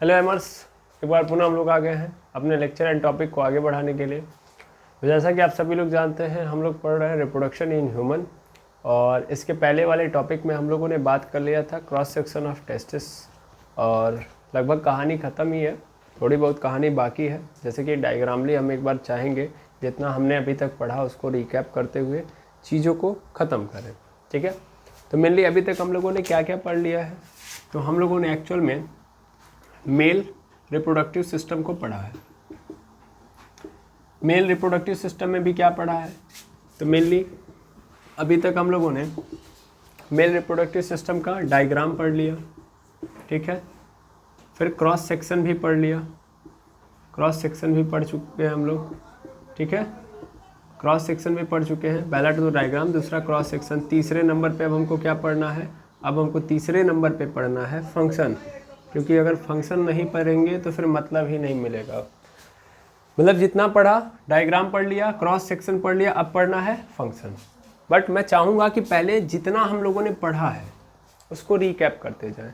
Hello एमर्स, एक बार पुनः हम लोग आ गए हैं अपने लेक्चर एंड टॉपिक को आगे बढ़ाने के लिए। तो जैसा कि आप सभी लोग जानते हैं, हम लोग पढ़ रहे हैं रिप्रोडक्शन इन ह्यूमन, और इसके पहले वाले टॉपिक में हम लोगों ने बात कर लिया था क्रॉस सेक्शन ऑफ टेस्टिस, और लगभग कहानी ख़त्म ही है, थोड़ी बहुत कहानी बाकी है। जैसे कि डायग्रामली हम एक बार चाहेंगे जितना हमने अभी तक पढ़ा उसको रिकैप करते हुए चीज़ों को ख़त्म करें, ठीक है। तो मेनली अभी तक हम लोगों ने क्या क्या पढ़ लिया है, तो हम लोगों ने एक्चुअल में मेल रिप्रोडक्टिव सिस्टम को पढ़ा है। मेल रिप्रोडक्टिव सिस्टम में भी क्या पढ़ा है, तो मेनली अभी तक हम लोगों ने मेल रिप्रोडक्टिव सिस्टम का डायग्राम पढ़ लिया, ठीक है। फिर क्रॉस सेक्शन भी पढ़ लिया, क्रॉस सेक्शन भी पढ़ चुके हैं हम लोग, ठीक है। क्रॉस सेक्शन भी पढ़ चुके हैं, पहला तो डायग्राम, दूसरा क्रॉस सेक्शन। तीसरे नंबर पे अब हमको क्या पढ़ना है, अब हमको तीसरे नंबर पे पढ़ना है फंक्शन, क्योंकि अगर फंक्शन नहीं पढ़ेंगे तो फिर मतलब ही नहीं मिलेगा। मतलब जितना पढ़ा, डायग्राम पढ़ लिया, क्रॉस सेक्शन पढ़ लिया, अब पढ़ना है फंक्शन। बट मैं चाहूँगा कि पहले जितना हम लोगों ने पढ़ा है उसको रिकैप करते जाएं।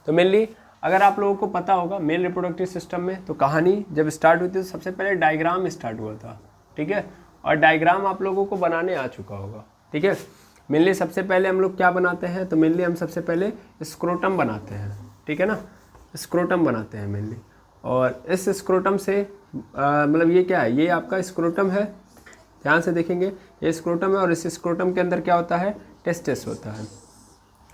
तो मेनली अगर आप लोगों को पता होगा मेल रिप्रोडक्टिव सिस्टम में, तो कहानी जब स्टार्ट हुई थी तो सबसे पहले डायग्राम स्टार्ट हुआ था, ठीक है। और डायग्राम आप लोगों को बनाने आ चुका होगा, ठीक है। मेनली सबसे पहले हम लोग क्या बनाते हैं, तो मेनली हम सबसे पहले स्क्रोटम बनाते हैं, ठीक है ना। स्क्रोटम बनाते हैं मेनली, और इस स्क्रोटम से मतलब ये क्या है, ये आपका स्क्रोटम है, ध्यान से देखेंगे, ये स्क्रोटम है, और इस स्क्रोटम के अंदर क्या होता है, टेस्टिस होता है,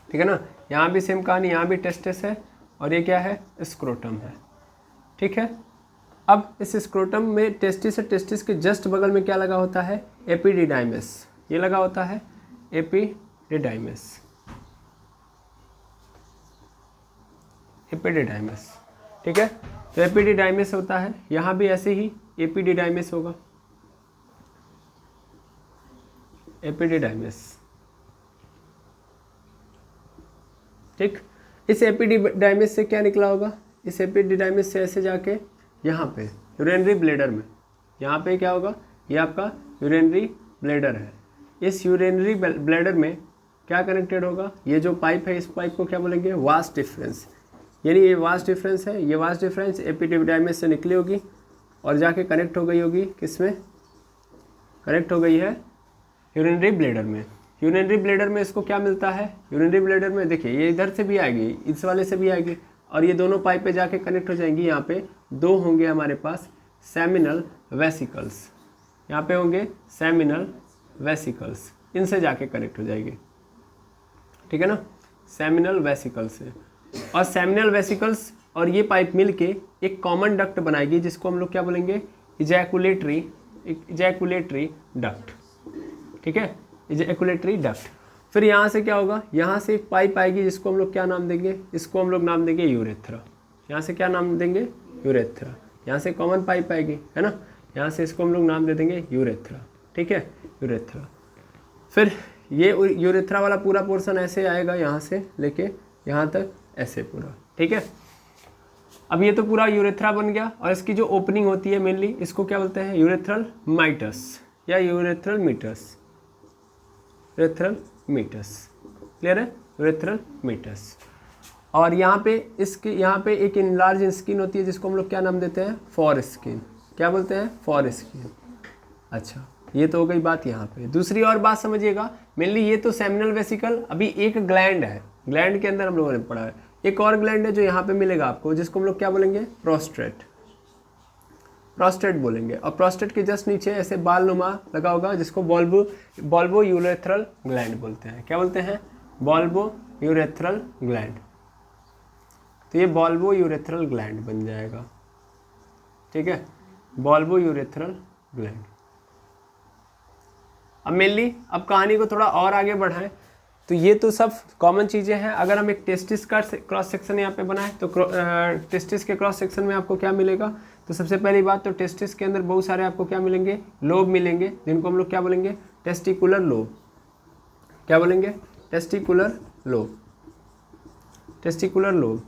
ठीक है ना। यहाँ भी सेम कहानी, यहाँ भी टेस्टिस है, और ये क्या है, स्क्रोटम है, ठीक है। अब इस स्क्रोटम में टेस्टिस है, टेस्टिस के जस्ट बगल में क्या लगा होता है, एपिडिडाइमिस, ये लगा होता है एपिडिडाइमिस, एपिडिडाइमिस, ठीक है। तो एपिडिडाइमिस होता है, यहाँ भी ऐसे ही एपिडिडाइमिस होगा, एपिडिडाइमिस, ठीक। इस एपिडिडाइमिस से क्या निकला होगा, इस एपिडिडाइमिस से ऐसे जाके यहाँ पे यूरिनरी ब्लैडर में, यहाँ पे क्या होगा, ये आपका यूरिनरी ब्लैडर है। इस यूरिनरी ब्लैडर में क्या कनेक्टेड होगा, ये जो पाइप है, इस पाइप को क्या बोलेंगे, वास डिफरेंस, यानी ये वास डिफरेंस है, ये वास डिफरेंस एपिडिडाइमिस से निकली होगी और जाके कनेक्ट हो गई होगी, किसमें कनेक्ट हो गई है, यूरिनरी ब्लैडर में। यूरिनरी ब्लैडर में इसको क्या मिलता है, यूरिनरी ब्लैडर में देखिए ये इधर से भी आएगी, इस वाले से भी आएगी, और ये दोनों पाइप पे जाके कनेक्ट हो जाएंगी। यहाँ पे दो होंगे हमारे पास सेमिनल वेसिकल्स, यहाँ पे होंगे सेमिनल वेसिकल्स, इनसे जाके कनेक्ट हो जाएगी, ठीक है ना, सेमिनल वेसिकल से। और सेमिनल वेसिकल्स और ये पाइप मिलके एक कॉमन डक्ट बनाएगी, जिसको हम लोग क्या बोलेंगे, इजैकुलेटरी डक्ट, ठीक है, इजैकुलेटरी डक्ट। फिर यहाँ से क्या होगा, यहाँ से एक पाइप आएगी, जिसको हम लोग क्या नाम देंगे, इसको हम लोग नाम देंगे यूरेथ्रा। यहाँ से क्या नाम देंगे, यूरेथ्रा। यहाँ से कॉमन पाइप आएगी, है ना, यहाँ से इसको हम लोग नाम दे देंगे यूरेथ्रा, ठीक है, यूरेथ्रा। फिर ये यूरेथ्रा वाला पूरा पोर्शन ऐसे आएगा, यहाँ से लेके यहाँ तक ऐसे पूरा, ठीक है। अब ये तो पूरा यूरेथ्रा बन गया, और इसकी जो ओपनिंग होती है मेनली, इसको क्या बोलते हैं, यूरेथ्रल माइटस या urethral meatus, urethral meatus, clear है, यूरेथ्रल मीटस। और यहाँ पे इसके यहाँ पे एक इनलार्ज स्किन होती है, जिसको हम लोग क्या नाम देते हैं, फॉर स्किन, क्या बोलते हैं, फॉर स्किन। अच्छा, ये तो हो गई बात यहाँ पे। दूसरी और बात समझिएगा, मेनली ये तो सेमिनल वेसिकल, अभी एक ग्लैंड है, ग्लैंड के अंदर हम लोगों ने पढ़ा है, एक और ग्लैंड है जो यहाँ पे मिलेगा आपको, जिसको हम लोग क्या बोलेंगे, प्रोस्टेट, प्रोस्टेट बोलेंगे। और प्रोस्टेट के जस्ट नीचे ऐसे बाल नुमा लगा होगा, जिसको बॉल्बो यूरेथ्रल ग्लैंड बोलते हैं, क्या बोलते हैं, बॉल्बो यूरेथ्रल ग्लैंड। तो ये बॉल्बो यूरेथ्रल ग्लैंड बन जाएगा, ठीक है, बॉल्बो यूरेथ्रल ग्लैंड। अब मेनली अब कहानी को थोड़ा और आगे बढ़ाएं, तो ये तो सब कॉमन चीज़ें हैं। अगर हम एक टेस्टिस का क्रॉस सेक्शन यहाँ पे बनाएं, तो टेस्टिस के क्रॉस सेक्शन में आपको क्या मिलेगा, तो सबसे पहली बात तो टेस्टिस के अंदर बहुत सारे आपको क्या मिलेंगे, लोब मिलेंगे, जिनको हम लोग क्या बोलेंगे, टेस्टिकुलर लोब, क्या बोलेंगे, टेस्टिकुलर लोब, टेस्टिकुलर लोब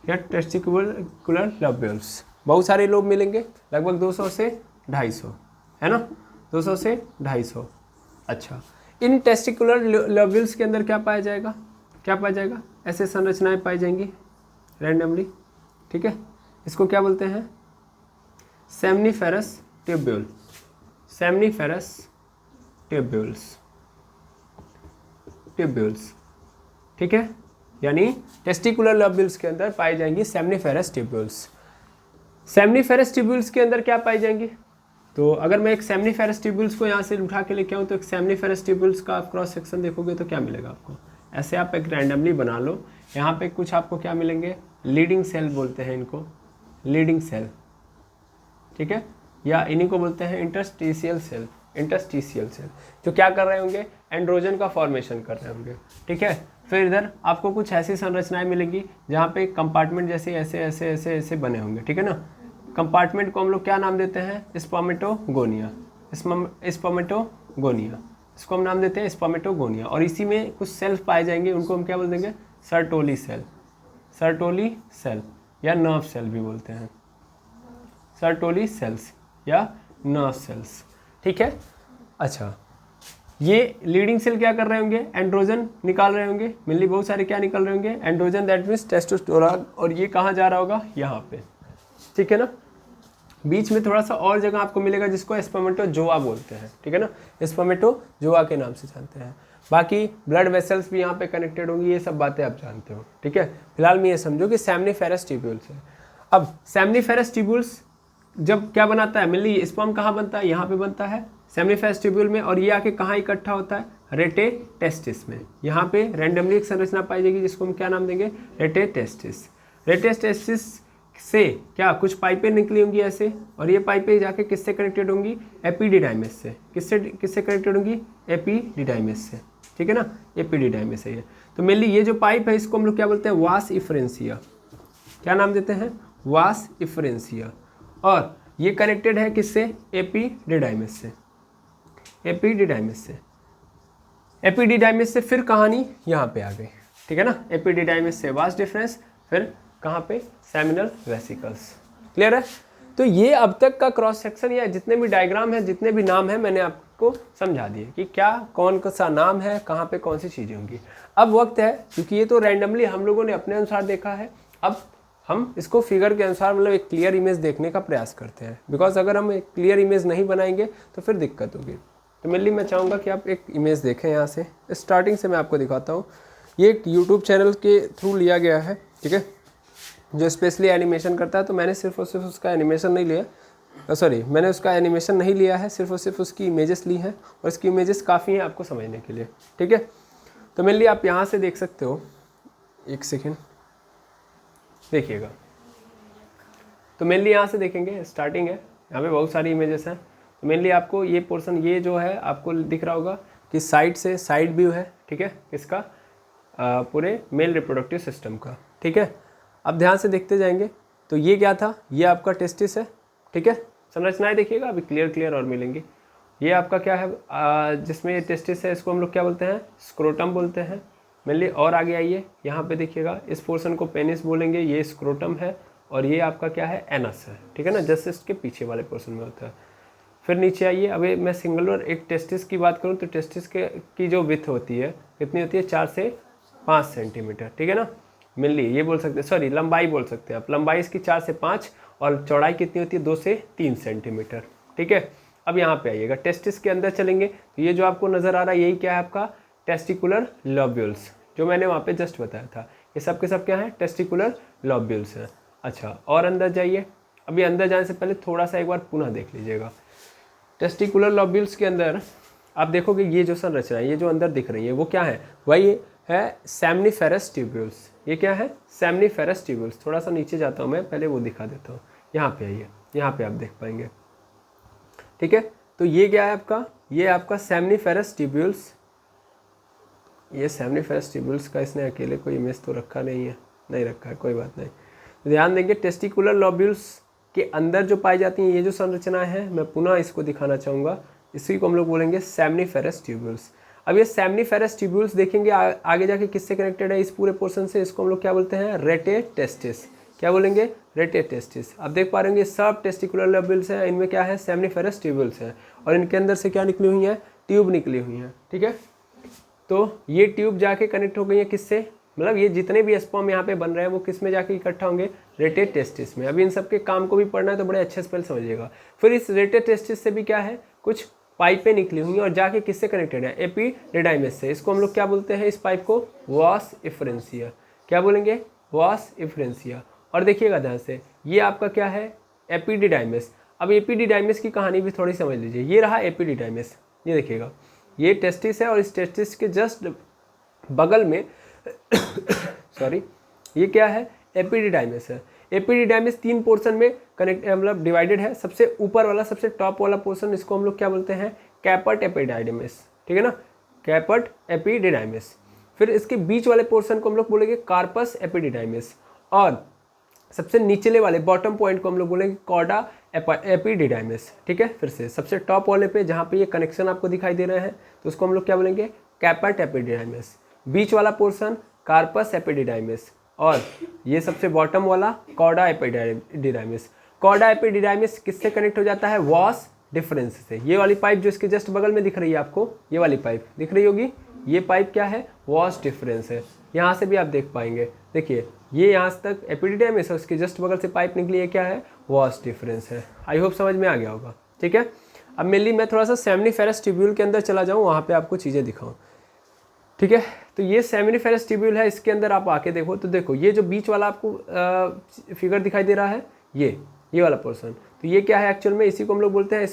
या टेस्टिकुलर लोब्यूल्स। बहुत सारे लोब मिलेंगे, लगभग 200 से 250, है ना, 200 से 250। अच्छा, इन टेस्टिकुलर लोब्यूल्स के अंदर क्या पाया जाएगा, क्या पाया जाएगा, ऐसे संरचनाएं पाई जाएंगी, रैंडमली, ठीक है। इसको क्या बोलते हैं? Seminiferous tubule, seminiferous tubules, tubules, ठीक है। यानी टेस्टिकुलर लोब्यूल्स के अंदर पाई जाएंगी सेमनीफेरस ट्यूब्यूल्स। सेमनीफेरस ट्यूब्यूल्स के अंदर क्या पाई जाएंगी? तो अगर मैं एक सेमनीफेरस ट्यूब्यूल्स को यहाँ से उठा के लेके आऊँ तो एक सेमनीफेरस ट्यूब्यूल्स का आप क्रॉस सेक्शन देखोगे तो क्या मिलेगा आपको? ऐसे आप एक रैंडमली बना लो। यहाँ पे कुछ आपको क्या मिलेंगे? लीडिंग सेल बोलते हैं इनको, लीडिंग सेल, ठीक है, या इन्हीं को बोलते हैं इंटरस्टिशियल सेल, इंटरस्टिशियल सेल, जो क्या कर रहे होंगे? एंड्रोजन का फॉर्मेशन कर रहे होंगे, ठीक है। फिर इधर आपको कुछ ऐसी संरचनाएं मिलेंगी जहाँ पे कंपार्टमेंट जैसे ऐसे ऐसे ऐसे ऐसे बने होंगे, ठीक है ना। कंपार्टमेंट को हम लोग क्या नाम देते हैं? स्पर्मेटोगोनिया, स्पर्मेटोगोनिया, इसको हम नाम देते हैं स्पर्मेटोगोनिया। और इसी में कुछ सेल्स पाए जाएंगे, उनको हम क्या बोल देंगे? सर्टोली सेल, सर्टोली सेल या नर्व सेल भी बोलते हैं, सर्टोली सेल्स या नर्व सेल्स, ठीक है। अच्छा, ये लीडिंग सेल क्या कर रहे होंगे? एंड्रोजन निकाल रहे होंगे, मेनली बहुत सारे क्या निकाल रहे होंगे? Androgen, that means testosterone. और ये कहाँ जा रहा होगा? यहाँ पे, ठीक है ना। बीच में थोड़ा सा और जगह आपको मिलेगा जिसको स्पर्मेटोजोआ बोलते हैं, ठीक है ना, स्पर्मेटोजोआ के नाम से जानते हैं। बाकी ब्लड वेसल्स भी यहाँ पे कनेक्टेड होंगी, ये सब बातें आप जानते हो, ठीक है। फिलहाल में ये समझो कि सेमनीफेरस ट्यूब्यूल्स है। अब सेमनीफेरस ट्यूब्यूल्स जब क्या बनाता है? मेनली स्पर्म कहाँ बनता है? यहाँ पे बनता है सेमनीफेरस ट्यूब्यूल में, और ये आके कहाँ इकट्ठा होता है? रेटे टेस्टिस में। यहाँ पे रैंडमली एक संरचना पाई जाएगी जिसको हम क्या नाम देंगे? रेटे टेस्टिस। रेटे टेस्टिस से क्या कुछ पाइपें निकली होंगी ऐसे, और ये पाइपें जाके किससे कनेक्टेड होंगी? एपिडिडाइमिस से। किससे किससे कनेक्टेड होंगी? एपिडिडाइमिस से, ठीक है ना, एपिडिडाइमिस है ये। तो मेनली ये जो पाइप है इसको हम लोग क्या बोलते हैं? वास इफरेंसिया। क्या नाम देते हैं? वास इफरेंसिया। और ये कनेक्टेड है किससे? एपिडिडाइमिस से, एपिडिडाइमिस से। एपिडिडाइमिस से फिर कहानी यहाँ पे आ गई, ठीक है ना। एपिडिडाइमिस से वास डिफरेंस, फिर कहाँ पे? Seminal vesicles. क्लियर है? तो ये अब तक का क्रॉस सेक्शन या जितने भी डायग्राम है, जितने भी नाम है, मैंने आपको समझा दिए कि क्या कौन सा नाम है, कहाँ पे कौन सी चीज़ें होंगी। अब वक्त है, क्योंकि ये तो रैंडमली हम लोगों ने अपने अनुसार देखा है, अब हम इसको फिगर के अनुसार मतलब एक क्लियर इमेज देखने का प्रयास करते हैं। बिकॉज अगर हम एक क्लियर इमेज नहीं बनाएंगे तो फिर दिक्कत होगी। तो मेनली मैं चाहूँगा कि आप एक इमेज देखें। यहाँ से स्टार्टिंग से मैं आपको दिखाता हूँ। ये एक यूट्यूब चैनल के थ्रू लिया गया है, ठीक है, जो स्पेशली एनिमेशन करता है। तो मैंने सिर्फ और सिर्फ उसका एनिमेशन नहीं लिया, सॉरी, मैंने उसका एनिमेशन नहीं लिया है, सिर्फ और सिर्फ उसकी इमेजेस ली हैं, और इसकी इमेजेस काफ़ी हैं आपको समझने के लिए, ठीक है। तो मेनली आप यहाँ से देख सकते हो, एक सेकेंड देखिएगा। तो मेनली यहाँ से देखेंगे, स्टार्टिंग है, यहाँ पे बहुत सारी इमेजेस हैं। तो मेनली आपको ये पोर्शन, ये जो है आपको दिख रहा होगा कि साइड से साइड व्यू है, ठीक है, किसका? पूरे मेल रिप्रोडक्टिव सिस्टम का, ठीक है। अब ध्यान से देखते जाएंगे। तो ये क्या था? ये आपका टेस्टिस है, ठीक है। संरचनाएं देखिएगा, अभी क्लियर और मिलेंगी। ये आपका क्या है? जिसमें ये टेस्टिस है, इसको हम लोग क्या बोलते हैं? स्क्रोटम बोलते हैं मेनली। और आगे आइए, यहाँ पे देखिएगा, इस पोर्शन को पेनिस बोलेंगे, ये स्क्रोटम है, और ये आपका क्या है? एनस है, ठीक है ना, जस्ट इसके पीछे वाले पोर्शन में होता है। फिर नीचे आइए, अभी मैं सिंगुलर एक टेस्टिस की बात करूँ तो टेस्टिस की जो विथ होती है कितनी होती है? 4 से 5 सेंटीमीटर, ठीक है ना। मेनली ये बोल सकते हैं, सॉरी लंबाई बोल सकते हैं आप, लंबाई इसकी 4 से 5, और चौड़ाई कितनी होती है? 2 से 3 सेंटीमीटर, ठीक है। अब यहाँ पे आइएगा, टेस्टिस के अंदर चलेंगे तो ये जो आपको नज़र आ रहा है यही क्या है? आपका टेस्टिकुलर लोब्यूल्स, जो मैंने वहाँ पे जस्ट बताया था। ये सब के सब क्या है? टेस्टिकुलर लोब्यूल्स हैं। अच्छा, और अंदर जाइए। अभी अंदर जाने से पहले थोड़ा सा एक बार पुनः देख लीजिएगा। टेस्टिकुलर लोब्यूल्स के अंदर आप देखोगे ये जो संरचना है, ये जो अंदर दिख रही है, वो क्या है? वही है सेमनीफेरस ट्यूब्यूल्स। ये क्या है? Seminiferous tubules. थोड़ा सा नीचे जाता हूँ मैं, पहले वो दिखा देता हूँ। यहाँ पे आइए, यहाँ पे आप देख पाएंगे, ठीक है। तो ये क्या है आपका? ये आपका सेमनीफेरस ट्यूब्यूल्स। ये सेमनीफेरस ट्यूब्यूल्स का इसने अकेले कोई इमेज तो रखा नहीं है, नहीं रखा है, कोई बात नहीं। तो ध्यान देंगे, टेस्टिकुलर लोब्यूल्स के अंदर जो पाई जाती हैं ये जो संरचनाएं हैं, मैं पुनः इसको दिखाना चाहूँगा। इसी को हम लोग बोलेंगे सेमनीफेरस ट्यूब्यूल्स। अब ये सेमनीफेरस ट्यूब्यूल्स देखेंगे आगे जाके किससे कनेक्टेड है? इस पूरे पोर्शन से। इसको हम लोग क्या बोलते हैं? रेटे टेस्टिस। क्या बोलेंगे? रेटे टेस्टिस। अब देख पा रहे होंगे सब टेस्टिकुलर लोब्यूल्स हैं, इनमें क्या है? सेमनीफेरस ट्यूब्यूल्स हैं, और इनके अंदर से क्या निकली हुई है? ट्यूब निकली हुई हैं, ठीक है। तो ये ट्यूब जाके कनेक्ट हो गई है किससे? मतलब ये जितने भी स्पर्म यहाँ पे बन रहे हैं वो किस में जाके इकट्ठा होंगे, रेटेड टेस्टिस में। अभी इन सब के काम को भी पढ़ना है तो बड़े अच्छे से पहले समझिएगा। फिर इस रेटेड टेस्टिस से भी क्या है, कुछ पाइपें निकली हुई हैं और जाके किससे कनेक्टेड है, एपिडिडाइमिस से। इसको हम लोग क्या बोलते हैं, इस पाइप को वास इफरेंसिया। क्या बोलेंगे, वास इफरेंसिया। और देखिएगा ध्यान से, ये आपका क्या है, एपिडिडाइमिस। अब एपिडिडाइमिस की कहानी भी थोड़ी समझ लीजिए। ये रहा एपिडिडाइमिस, ये देखिएगा, ये टेस्टिस है और इस टेस्टिस के जस्ट बगल में सॉरी, ये क्या है, एपिडिडाइमिस है। एपिडिडाइमिस 3 पोर्शन में कनेक्ट मतलब डिवाइडेड है। सबसे ऊपर वाला, सबसे टॉप वाला पोर्शन, इसको हम लोग क्या बोलते हैं, कैपर्ट एपिडाइडिमिस, ठीक है ना, कैपर्ट एपिडिडाइमिस। फिर इसके बीच वाले पोर्शन को हम लोग बोलेंगे कार्पस एपिडिडाइमिस, और सबसे निचले वाले बॉटम पॉइंट को हम लोग बोलेंगे कॉर्डा एपिडिडाइमिस, ठीक है। फिर से सबसे टॉप वाले पे जहाँ पे ये कनेक्शन आपको दिखाई दे रहे हैं तो उसको हम लोग क्या बोलेंगे, कैपर्ट एपिडिडाइमिस। बीच वाला पोर्शन कार्पस एपिडिडाइमिस, और ये सबसे बॉटम वाला कॉर्डा एपिडिडाइमिस। कॉर्डा एपिडिडाइमिस किससे कनेक्ट हो जाता है, वास डिफरेंस से। ये वाली पाइप जो इसके जस्ट बगल में दिख रही है आपको, ये वाली पाइप दिख रही होगी, ये पाइप क्या है, वास डिफरेंस है। यहाँ से भी आप देख पाएंगे, देखिए ये यहाँ तक एपिडिडाइमिस है, उसके जस्ट बगल से पाइप निकली है, क्या है, वास डिफरेंस है। आई होप समझ में आ गया होगा, ठीक है। अब मेनली मैं थोड़ा सा सेमिनिफेरस ट्यूब्यूल के अंदर चला जाऊँ, वहाँ पे आपको चीज़ें दिखाऊँ, ठीक है। तो ये सेमिनिफेरस ट्यूब्यूल है, इसके अंदर आप आके देखो तो देखो ये जो बीच वाला आपको फिगर दिखाई दे रहा है, ये वाला पोर्शन, तो ये क्या है एक्चुअल में, इसी को हम लोग बोलते हैं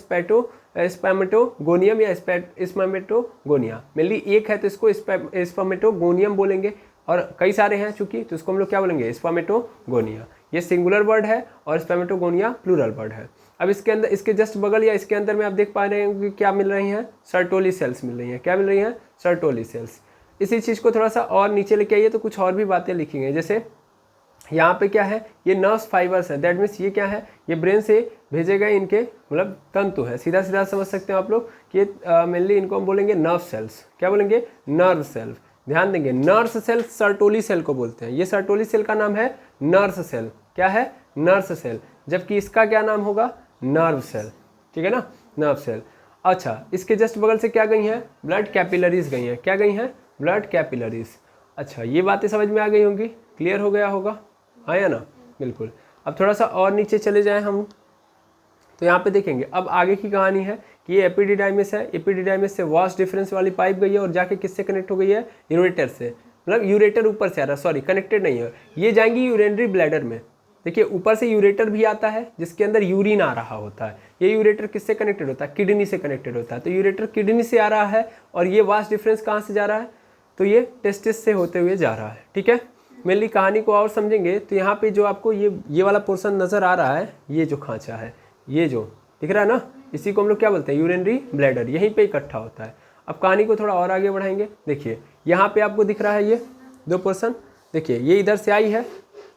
स्पर्मेटोगोनियम या स्पर्मेटोगोनिया। मेनली एक है तो इसको स्पर्मेटोगोनियम बोलेंगे, और कई सारे हैं चूंकि, तो इसको हम लोग क्या बोलेंगे, स्पर्मेटोगोनिया। ये सिंगुलर वर्ड है और स्पर्मेटोगोनिया प्लूरल वर्ड है। अब इसके अंदर, इसके जस्ट बगल या इसके अंदर में आप देख पा रहे हैं कि क्या मिल रही हैं, सर्टोली सेल्स मिल रही हैं। क्या मिल रही हैं, सर्टोली सेल्स। इसी चीज़ को थोड़ा सा और नीचे लेके आइए तो कुछ और भी बातें लिखी गई, जैसे यहाँ पे क्या है, ये नर्व्स फाइबर्स है, दैट मीन्स ये क्या है, ये ब्रेन से भेजे गए इनके मतलब तंतु है। सीधा सीधा समझ सकते हैं आप लोग कि मेनली इनको हम बोलेंगे नर्व सेल्स। क्या बोलेंगे, नर्व सेल। ध्यान देंगे, नर्व सेल सर्टोली सेल को बोलते हैं। ये सर्टोली सेल का नाम है नर्व सेल। क्या है, नर्व सेल, जबकि इसका क्या नाम होगा, नर्व सेल, ठीक है ना, नर्व सेल। अच्छा, इसके जस्ट बगल से क्या गई हैं, ब्लड कैपिलरीज गई हैं। क्या गई हैं, ब्लड कैपिलरीज। अच्छा, ये बातें समझ में आ गई होंगी, क्लियर हो गया होगा, हाँ या ना, बिल्कुल। अब थोड़ा सा और नीचे चले जाएं हम, तो यहाँ पे देखेंगे अब आगे की कहानी है कि ये एपिडिडाइमिस है। एपिडिडाइमिस से वास डिफरेंस वाली पाइप गई है और जाके किससे कनेक्ट हो गई है, यूरेटर से। मतलब यूरेटर ऊपर से आ रहा है, सॉरी कनेक्टेड नहीं है, ये जाएंगी यूरिनरी ब्लैडर में। देखिए ऊपर से यूरेटर भी आता है जिसके अंदर यूरिन आ रहा होता है। ये यूरेटर किससे कनेक्टेड होता है, किडनी से कनेक्टेड होता है। तो यूरेटर किडनी से आ रहा है और ये वास डिफरेंस कहाँ से जा रहा है, तो ये टेस्टिस से होते हुए जा रहा है, ठीक है। मेनली कहानी को और समझेंगे तो यहाँ पे जो आपको ये वाला पोर्शन नज़र आ रहा है, ये जो खांचा है, ये जो दिख रहा है ना, इसी को हम लोग क्या बोलते हैं, यूरिनरी ब्लैडर, यहीं पे इकट्ठा होता है। अब कहानी को थोड़ा और आगे बढ़ाएंगे। देखिए यहाँ पे आपको दिख रहा है ये 2 पोर्शन, देखिए ये इधर से आई है,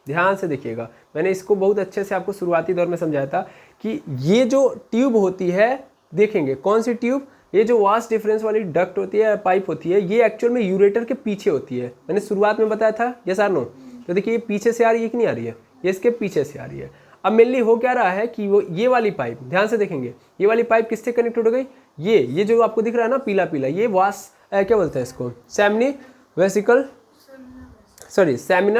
ध्यान से देखिएगा। मैंने इसको बहुत अच्छे से आपको शुरुआती दौर में समझाया था कि ये जो ट्यूब होती है, देखेंगे कौन सी ट्यूब, ये जो वास डिफरेंस वाली डक्ट होती है, पाइप होती है, ये एक्चुअल में यूरेटर के पीछे होती है। मैंने शुरुआत में बताया था, यस और नो। तो देखिए ये पीछे से आ रही है कि नहीं आ रही है, ये इसके पीछे से आ रही है। अब मेनली हो क्या रहा है कि वो ये वाली पाइप, ध्यान से देखेंगे, ये वाली पाइप किससे कनेक्टेड हो गई, ये जो आपको दिख रहा है ना पीला पीला, ये वास क्या बोलते हैं इसको, सेमिनल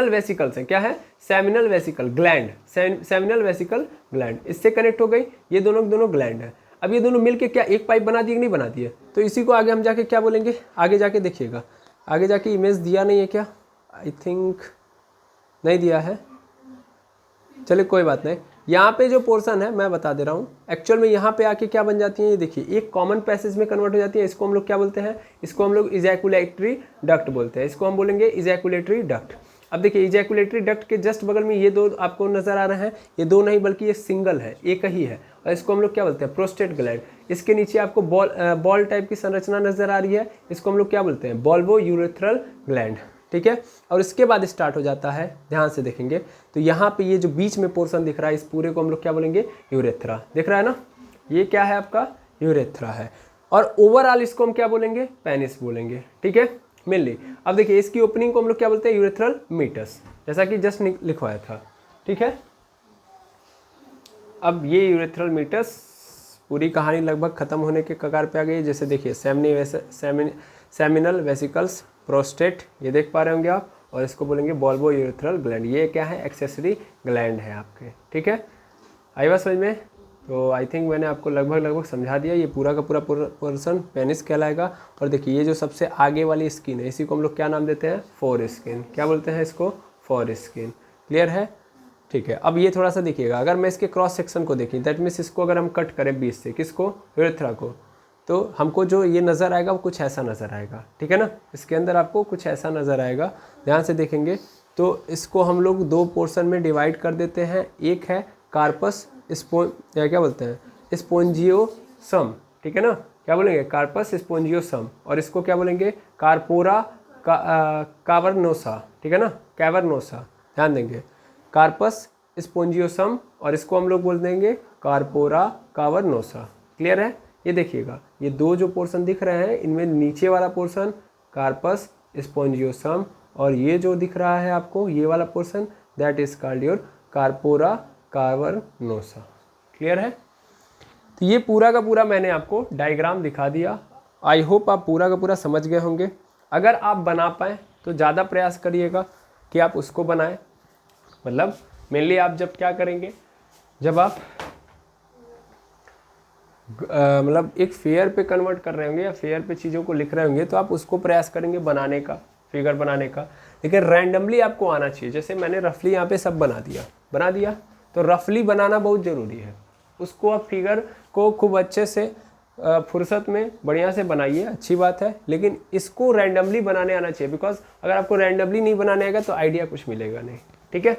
वेसिकल्स है। क्या है, seminal vesicle gland, seminal vesicle gland, इससे कनेक्ट हो गई। ये दोनों ग्लैंड है। अब ये दोनों मिलके क्या एक पाइप बना दी कि नहीं बना दी है, तो इसी को आगे हम जाके क्या बोलेंगे, आगे जाके देखिएगा, आगे जाके इमेज दिया नहीं है क्या, आई थिंक नहीं दिया है, चलिए कोई बात नहीं। यहाँ पे जो पोर्शन है मैं बता दे रहा हूँ, एक्चुअल में यहाँ पे आके क्या बन जाती है, ये देखिए एक कॉमन पैसेज में कन्वर्ट हो जाती है। इसको हम लोग क्या बोलते हैं, इसको हम लोग इजैकुलेटरी डक्ट बोलते हैं, इसको हम बोलेंगे इजैकुलेटरी डक्ट। अब देखिए इजैकुलेटरी डक्ट के जस्ट बगल में ये 2 आपको नजर आ रहे हैं, ये 2 नहीं बल्कि ये सिंगल है, एक ही है, और इसको हम लोग क्या बोलते हैं, प्रोस्टेट ग्लैंड। इसके नीचे आपको बॉल टाइप की संरचना नजर आ रही है, इसको हम लोग क्या बोलते हैं, बॉल्वो यूरेथ्रल ग्लैंड, ठीक है। और इसके बाद स्टार्ट हो जाता है, ध्यान से देखेंगे तो यहाँ पे ये जो बीच में पोर्शन दिख रहा है, इस पूरे को हम लोग क्या बोलेंगे, यूरेथ्रा। दिख रहा है ना, ये क्या है आपका, यूरेथ्रा है। और ओवरऑल इसको हम क्या बोलेंगे, पेनिस बोलेंगे, ठीक है मेनली। अब देखिए इसकी ओपनिंग को हम लोग क्या बोलते हैं, यूरेथ्रल मीटस, जैसा कि जस्ट लिखवाया था, ठीक है। अब ये यूरेथ्रल मीटस, पूरी कहानी लगभग खत्म होने के कगार पे आ गई। जैसे देखिए सेमिनल वेसिकल्स, प्रोस्टेट, ये देख पा रहे होंगे आप, और इसको बोलेंगे बल्बो यूरेथ्रल ग्लैंड। ये क्या है? एक्सेसरी ग्लैंड है आपके, ठीक है। आई बात समझ में? तो आई थिंक मैंने आपको लगभग समझा दिया। ये पूरा का पूरा पोर्शन पेनिस कहलाएगा। और देखिए ये जो सबसे आगे वाली स्किन है, इसी को हम लोग क्या नाम देते हैं? Four skin. क्या बोलते हैं इसको? Four skin. क्लियर है? ठीक है। अब ये थोड़ा सा देखिएगा, अगर मैं इसके क्रॉस सेक्शन को देखी, दैट मीन्स इसको अगर हम कट करें बीच से, किसको? यूरेथ्रा को, तो हमको जो ये नज़र आएगा वो कुछ ऐसा नज़र आएगा, ठीक है ना। इसके अंदर आपको कुछ ऐसा नज़र आएगा, ध्यान से देखेंगे तो इसको हम लोग दो पोर्शन में डिवाइड कर देते हैं। एक है कार्पस या क्या बोलते हैं? स्पोंजियोसम, ठीक है ना। क्या बोलेंगे? कार्पस स्पोंजियोसम। और इसको क्या बोलेंगे? कार्पोरा कावर्नोसा, ठीक है ना, कैवर्नोसा। ध्यान देंगे, कार्पस स्पोंजियोसम और इसको हम लोग बोल देंगे कार्पोरा कावर्नोसा। क्लियर है? ये देखिएगा, ये दो जो पोर्शन दिख रहे हैं, इनमें नीचे वाला पोर्शन कार्पस स्पोंजियोसम और ये जो दिख रहा है आपको ये वाला portion, that is called your corpora cavernosa. Clear है? तो ये पूरा का पूरा मैंने आपको डायग्राम दिखा दिया। आई होप आप पूरा का पूरा समझ गए होंगे। अगर आप बना पाएँ तो ज़्यादा प्रयास करिएगा कि आप उसको बनाएं। मतलब मेनली आप जब क्या करेंगे, जब आप मतलब एक फेयर पे कन्वर्ट कर रहे होंगे या फेयर पे चीज़ों को लिख रहे होंगे, तो आप उसको प्रयास करेंगे बनाने का, फिगर बनाने का। लेकिन रैंडमली आपको आना चाहिए। जैसे मैंने रफली यहाँ पे सब बना दिया, तो रफली बनाना बहुत ज़रूरी है। उसको आप फिगर को खूब अच्छे से फुर्सत में बढ़िया से बनाइए, अच्छी बात है। लेकिन इसको रैंडमली बनाने आना चाहिए, बिकॉज अगर आपको रैंडमली नहीं बनाने आएगा तो आइडिया कुछ मिलेगा नहीं, ठीक है।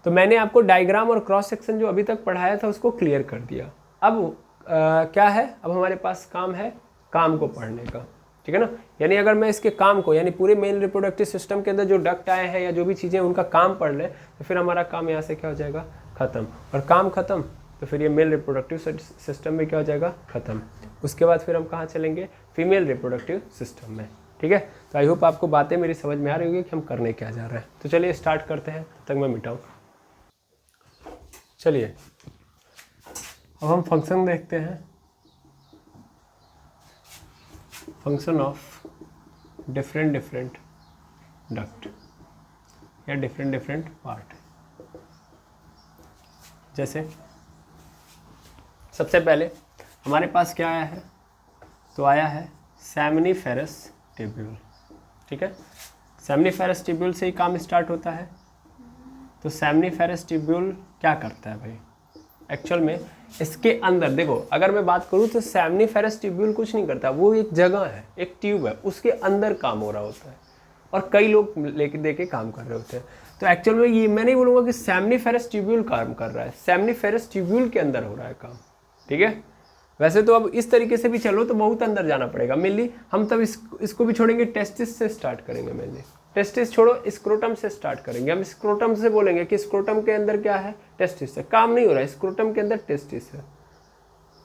तो मैंने आपको डायग्राम और क्रॉस सेक्शन जो अभी तक पढ़ाया था उसको क्लियर कर दिया। अब क्या है? अब हमारे पास काम है काम को पढ़ने का, ठीक है ना। यानी अगर मैं इसके काम को, यानी पूरे मेल रिप्रोडक्टिव सिस्टम के अंदर जो डक्ट आए हैं या जो भी चीज़ें उनका काम पढ़ लें, तो फिर हमारा काम यहाँ से क्या हो जाएगा? ख़त्म। और काम ख़त्म तो फिर ये मेल रिप्रोडक्टिव सिस्टम में क्या हो जाएगा? ख़त्म। उसके बाद फिर हम कहाँ चलेंगे? फीमेल रिप्रोडक्टिव सिस्टम में, ठीक है। तो आई होप आपको बातें मेरी समझ में आ रही होगी कि हम करने क्या जा रहे हैं। तो चलिए स्टार्ट करते हैं, तब तक मैं मिटाऊँ। चलिए अब हम फंक्शन देखते हैं, फंक्शन ऑफ डिफरेंट डक्ट या डिफरेंट पार्ट। जैसे सबसे पहले हमारे पास क्या आया है? तो आया है सेमनीफेरस ट्यूब्यूल, ठीक है। सेमनीफेरस ट्यूब्यूल से ही काम स्टार्ट होता है। तो सेमनीफेरस ट्यूब्यूल क्या करता है भाई? एक्चुअल में इसके अंदर देखो, अगर मैं बात करूँ तो सेमनीफेरस ट्यूब्यूल कुछ नहीं करता, वो एक जगह है, एक ट्यूब है, उसके अंदर काम हो रहा होता है और कई लोग लेके देके काम कर रहे होते हैं। तो एक्चुअल में ये मैं नहीं बोलूँगा कि सेमनीफेरस ट्यूब्यूल काम कर रहा है, सेमनीफेरस ट्यूब्यूल के अंदर हो रहा है काम, ठीक है। वैसे तो अब इस तरीके से भी चलो तो बहुत अंदर जाना पड़ेगा। मेनली हम तब इसको भी छोड़ेंगे, टेस्टिस से स्टार्ट करेंगे। मेनली टेस्टिस छोड़ो, स्क्रोटम से स्टार्ट करेंगे। हम स्क्रोटम से बोलेंगे कि स्क्रोटम के अंदर क्या है? टेस्टिस है। काम नहीं हो रहा है, स्क्रोटम के अंदर टेस्टिस है।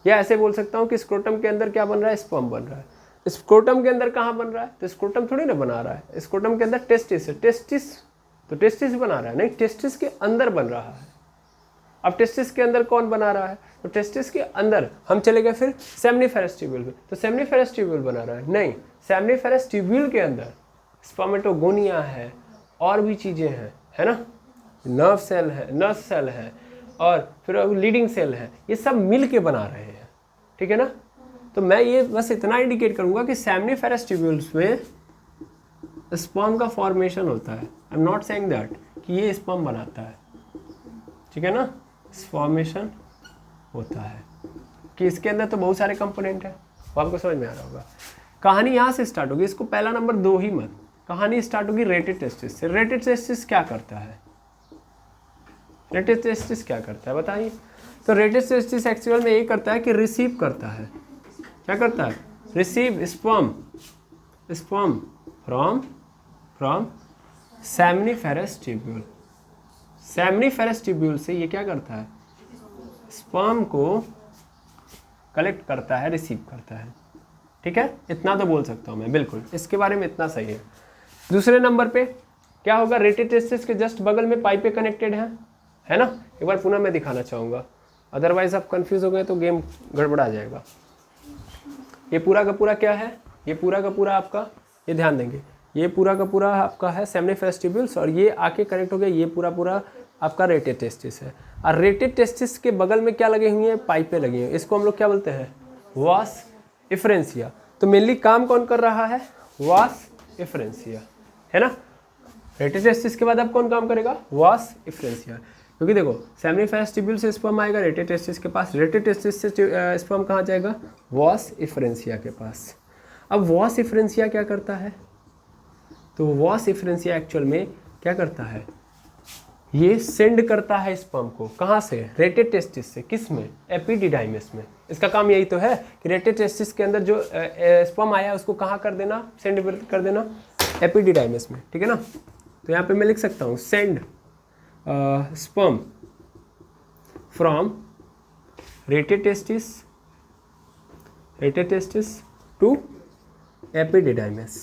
या ऐसे बोल सकता हूँ कि स्क्रोटम के अंदर क्या बन रहा है? स्पर्म बन रहा है। स्क्रोटम के अंदर कहाँ बन रहा है? तो स्क्रोटम थोड़ी ना बना रहा है, स्क्रोटम के अंदर टेस्टिस है। टेस्टिस तो टेस्टिस बना रहा है नहीं, टेस्टिस के अंदर बन रहा है। अब टेस्टिस के अंदर कौन बना रहा है? तो टेस्टिस के अंदर हम चले गए फिर सेमनीफेरस ट्यूब्यूल में। तो सेमनीफेरस ट्यूब्यूल बना रहा है नहीं, सेमनीफेरस ट्यूब्यूल के अंदर स्पर्मेटोगोनिया है और भी चीज़ें हैं, है ना। नर्व सेल है और फिर लीडिंग सेल है, ये सब मिल के बना रहे हैं, ठीक है ना। तो मैं ये बस इतना इंडिकेट करूँगा कि सेमनीफेरस ट्यूब्यूल्स में स्पर्म का फॉर्मेशन होता है। I am not saying that कि ये स्पर्म बनाता है, ठीक है ना। फॉर्मेशन होता है कि इसके अंदर तो बहुत सारे कंपोनेंट हैं, वो आपको समझ में आ रहा होगा। कहानी यहाँ से स्टार्ट होगी, इसको पहला नंबर दो ही मत। कहानी स्टार्ट होगी रेटेड टेस्टिस से। रेटेड टेस्टिस क्या करता है? रेटेड टेस्टिस क्या करता है बताइए। तो रेटेड टेस्टिस एक्चुअल में ये करता है कि रिसीव करता है। क्या करता है? Receive sperm from seminiferous tubule. Seminiferous tubule से ये क्या करता है? स्पर्म को कलेक्ट करता है, रिसीव करता है, ठीक है। इतना तो बोल सकता हूँ मैं, बिल्कुल इसके बारे में इतना सही है। दूसरे नंबर पे क्या होगा? रेटेड टेस्टिस के जस्ट बगल में पाइपें कनेक्टेड है ना। एक बार पुनः मैं दिखाना चाहूँगा, अदरवाइज आप कंफ्यूज हो गए तो गेम गड़बड़ा जाएगा। ये पूरा का पूरा क्या है? ये पूरा का पूरा आपका, ये ध्यान देंगे, ये पूरा का पूरा आपका है सेमिनिफेरस ट्यूब्यूल्स और ये आके कनेक्ट हो गया, ये पूरा पूरा आपका रेटेड टेस्टिस है। और रेटेड टेस्टिस के बगल में क्या लगे हुए हैं, पाइपें लगी हुई हैं, इसको हम लोग क्या बोलते हैं, वास इफरेंसिया। तो मेनली काम कौन कर रहा है, वास इफरेंसिया, है ना। रेटेड टेस्टिस के बाद अब कौन काम करेगा, वास इफरेंसिया। क्योंकि देखो सेमिनिफेरस ट्यूब्यूल से स्पर्म आएगा रेटेड टेस्टिस के पास, रेटेड टेस्टिस से स्पर्म कहाँ जाएगा, वास इफरेंसिया के पास। अब वास इफरेंसिया क्या करता है, तो वास इफरेंसिया एक्चुअल में क्या करता है, ये सेंड करता है स्पर्म को, कहाँ से, रेटेड टेस्टिस से, किस में, एपिडिडाइमिस में। इसका काम यही तो है कि रेटेड टेस्टिस के अंदर जो स्पर्म आया उसको कहाँ कर देना, सेंड कर देना, एपिडिडाइमिस में, ठीक है ना। तो यहाँ पे मैं लिख सकता हूँ send sperm from rated testis to epididymis।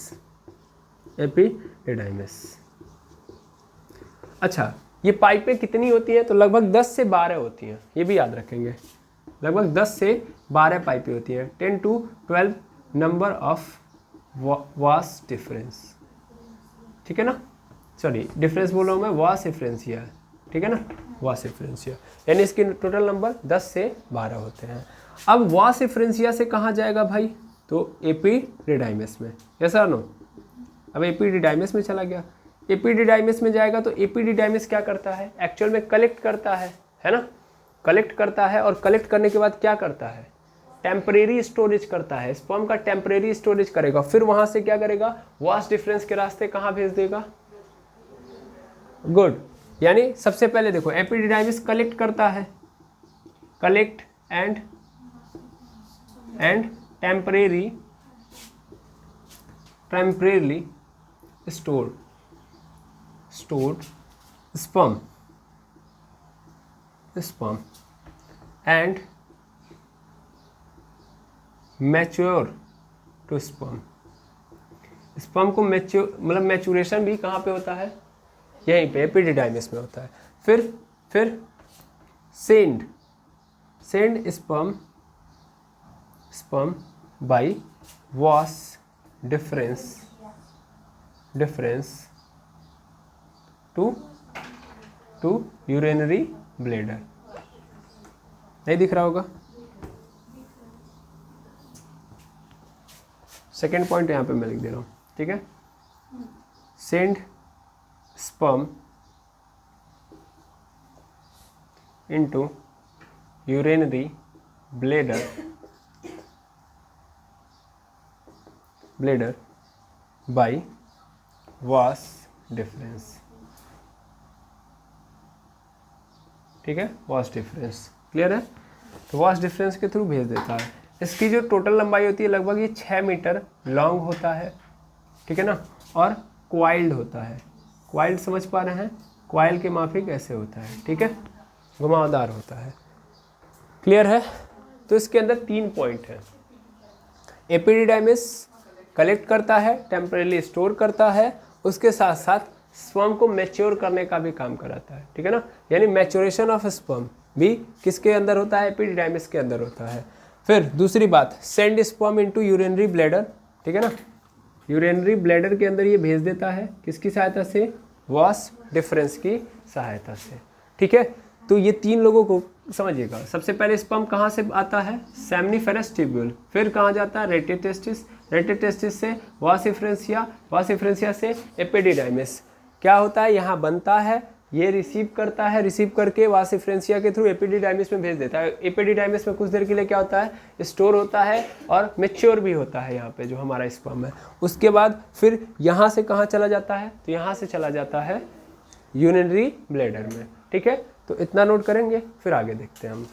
अच्छा, ये पाइपें कितनी होती हैं, तो लगभग 10 से 12 होती हैं, ये भी याद रखेंगे, लगभग 10 से 12 पाइपें होती हैं। 10 to 12 नंबर ऑफ वास डिफरेंस, ठीक है ना, सॉरी डिफरेंस बोल रहा हूँ मैं, वास इफरेंसिया, ठीक है ना, वास इफरेंसिया, यानी इसके टोटल नंबर 10 से 12 होते हैं। अब वास इफरेंसिया से कहाँ जाएगा भाई, तो एपिडिडाइमिस में, ऐसा नो, अब एपिडिडाइमिस में चला गया, एपिडिडाइमिस में जाएगा तो एपिडिडाइमिस क्या करता है, एक्चुअल में कलेक्ट करता है ना, कलेक्ट करता है, और कलेक्ट करने के बाद क्या करता है, टेम्परेरी स्टोरेज करता है, स्पर्म का टेम्परेरी स्टोरेज करेगा, फिर वहाँ से क्या करेगा, वास डिफरेंस के रास्ते कहाँ भेज देगा, गुड। यानी सबसे पहले देखो एपिडिडाइमिस कलेक्ट करता है, collect and temporarily stored sperm and mature to sperm। Sperm को मैच्योर मतलब मैचुरेशन भी कहाँ पे होता है, यहीं पे एपिडिडाइमिस में होता है। फिर send sperm by vas deferens to urinary bladder. नहीं दिख रहा होगा, सेकेंड पॉइंट यहाँ पे मैं लिख दे रहा हूँ, ठीक है। Send sperm into urinary bladder by vas deferens, ठीक है, वास डिफरेंस क्लियर है। तो वास डिफरेंस के थ्रू भेज देता है। इसकी जो टोटल लंबाई होती है लगभग ये 6 मीटर लॉन्ग होता है, ठीक है ना, और क्वाइल्ड होता है। क्वाइल्ड समझ पा रहे हैं, क्वाइल के माफिक ऐसे होता है, ठीक है, घुमावदार होता है, क्लियर है। तो इसके अंदर 3 पॉइंट है, एपिडिडाइमिस कलेक्ट करता है, टेम्परेली स्टोर करता है, उसके साथ साथ स्पर्म को मैच्योर करने का भी काम कराता है, ठीक है ना, यानी मैच्योरेशन ऑफ स्पर्म भी किसके अंदर होता है, एपिडिडाइमिस के अंदर होता है। फिर दूसरी बात, send sperm into urinary bladder, ठीक है ना, यूरिनरी ब्लैडर के अंदर ये भेज देता है, किसकी सहायता से, वास डिफरेंस की सहायता से, ठीक है। तो ये 3 लोगों को समझिएगा। सबसे पहले स्पर्म कहाँ से आता है, सेमिनिफेरस ट्यूब्यूल, फिर कहाँ जाता है, रेटेड टेस्टिस से वास इफरेंसिया से एपिडिडाइमिस। क्या होता है, यहाँ बनता है, ये रिसीव करता है, रिसीव करके वास इफरेंसिया के थ्रू एपिडिडाइमिस में भेज देता है। एपिडिडाइमिस में कुछ देर के लिए क्या होता है, स्टोर होता है और मैच्योर भी होता है यहाँ पे जो हमारा स्पर्म है। उसके बाद फिर यहाँ से कहाँ चला जाता है, तो यहाँ से चला जाता है यूरिनरी ब्लैडर में, ठीक है। तो इतना नोट करेंगे, फिर आगे देखते हैं हम।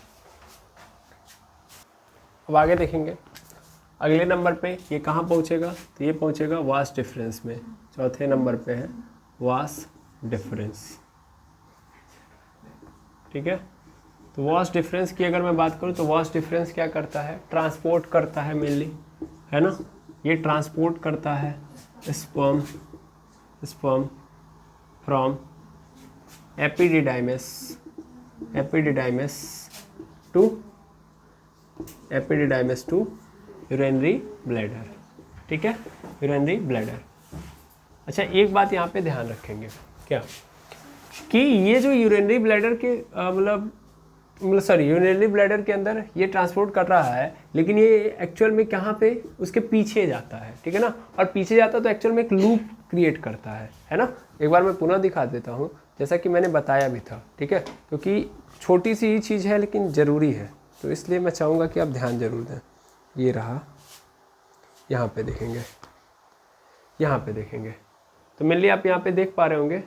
अब आगे देखेंगे अगले नंबर पे ये कहाँ पहुँचेगा, तो ये पहुँचेगा वास डिफरेंस में। चौथे नंबर पे है वास डिफरेंस, ठीक है। तो वास डिफरेंस की अगर मैं बात करूँ तो वास डिफरेंस क्या करता है, ट्रांसपोर्ट करता है मेनली, है ना, ये ट्रांसपोर्ट करता है sperm from epididymis to urinary bladder, ठीक है, यूरिनरी ब्लैडर। अच्छा एक बात यहाँ पे ध्यान रखेंगे क्या, कि ये जो यूरिनरी ब्लैडर के यूरिनरी ब्लैडर के अंदर ये ट्रांसपोर्ट कर रहा है, लेकिन ये एक्चुअल में कहाँ पे उसके पीछे जाता है, ठीक है ना, और पीछे जाता है तो एक्चुअल में एक लूप क्रिएट करता है ना। एक बार मैं पुनः दिखा देता हूँ जैसा कि मैंने बताया भी था, ठीक है, क्योंकि छोटी सी ही चीज़ है लेकिन ज़रूरी है, तो इसलिए मैं चाहूँगा कि आप ध्यान जरूर दें। ये रहा, यहाँ पे देखेंगे, यहाँ पे देखेंगे तो मेनली आप यहाँ पे देख पा रहे होंगे,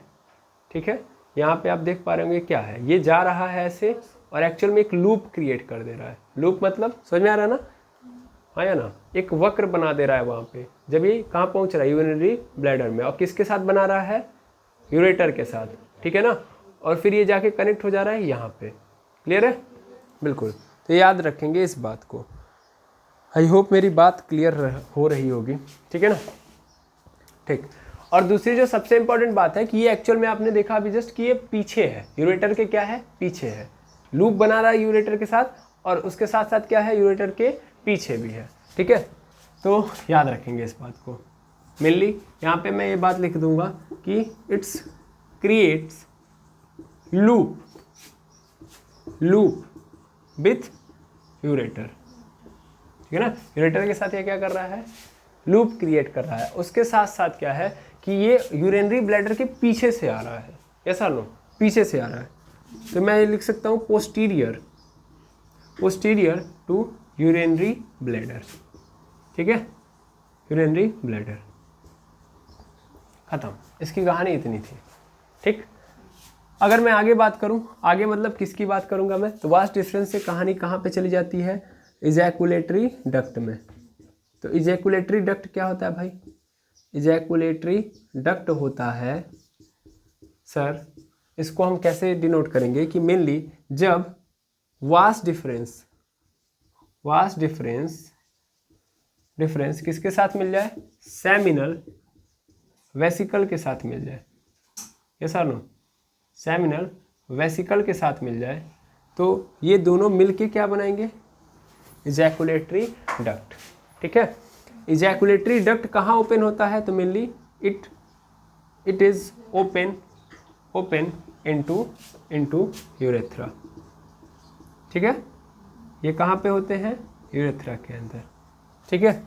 ठीक है, यहाँ पे आप देख पा रहे होंगे क्या है, ये जा रहा है ऐसे और एक्चुअल में एक लूप क्रिएट कर दे रहा है। लूप मतलब समझ में आ रहा है ना, हाँ या ना, एक वक्र बना दे रहा है वहाँ पे। जब ये कहाँ पहुँच रहा है, यूरिनरी ब्लैडर में, और किसके साथ बना रहा है, यूरेटर के साथ, ठीक है ना, और फिर ये जाके कनेक्ट हो जा रहा है यहाँ पे। क्लियर है, बिल्कुल, तो याद रखेंगे इस बात को। आई होप मेरी बात क्लियर हो रही होगी, ठीक है ना, ठीक। और दूसरी जो सबसे इंपॉर्टेंट बात है कि ये एक्चुअल में आपने देखा अभी जस्ट कि ये पीछे है, यूरेटर के क्या है, पीछे है, लूप बना रहा है यूरेटर के साथ, और उसके साथ साथ क्या है, यूरेटर के पीछे भी है, ठीक है। तो याद रखेंगे इस बात को। मेनली यहाँ पे मैं ये बात लिख दूंगा कि it's creates loop with ureter, ठीक है ना, यूरेटर के साथ ये क्या कर रहा है, लूप क्रिएट कर रहा है। उसके साथ साथ क्या है कि ये यूरिनरी ब्लैडर के पीछे से आ रहा है, ऐसा लो, पीछे से आ रहा है, तो मैं ये लिख सकता हूँ पोस्टीरियर टू यूरिनरी ब्लैडर, ठीक है, यूरिनरी ब्लैडर, खत्म, इसकी कहानी इतनी थी, ठीक। अगर मैं आगे बात करूं, आगे मतलब किसकी बात करूंगा मैं, तो वास्ट डिफरेंस से कहानी कहाँ पे चली जाती है, इजैकुलेटरी डक्ट में। तो इजैकुलेटरी डक्ट क्या होता है भाई, इजैकुलेटरी डक्ट होता है सर, इसको हम कैसे डिनोट करेंगे कि मेनली जब वास्ट डिफरेंस किसके साथ मिल जाए, सेमिनल वेसिकल के साथ मिल जाए, ऐसा नो, सेमिनल वेसिकल के साथ मिल जाए, तो ये दोनों मिलके क्या बनाएंगे, इजैकुलेटरी डक्ट, ठीक है। इजैकुलेटरी डक्ट कहाँ ओपन होता है, तो mainly it is open into urethra, ठीक है, ये कहाँ पे होते हैं, यूरेथ्रा के अंदर, ठीक है।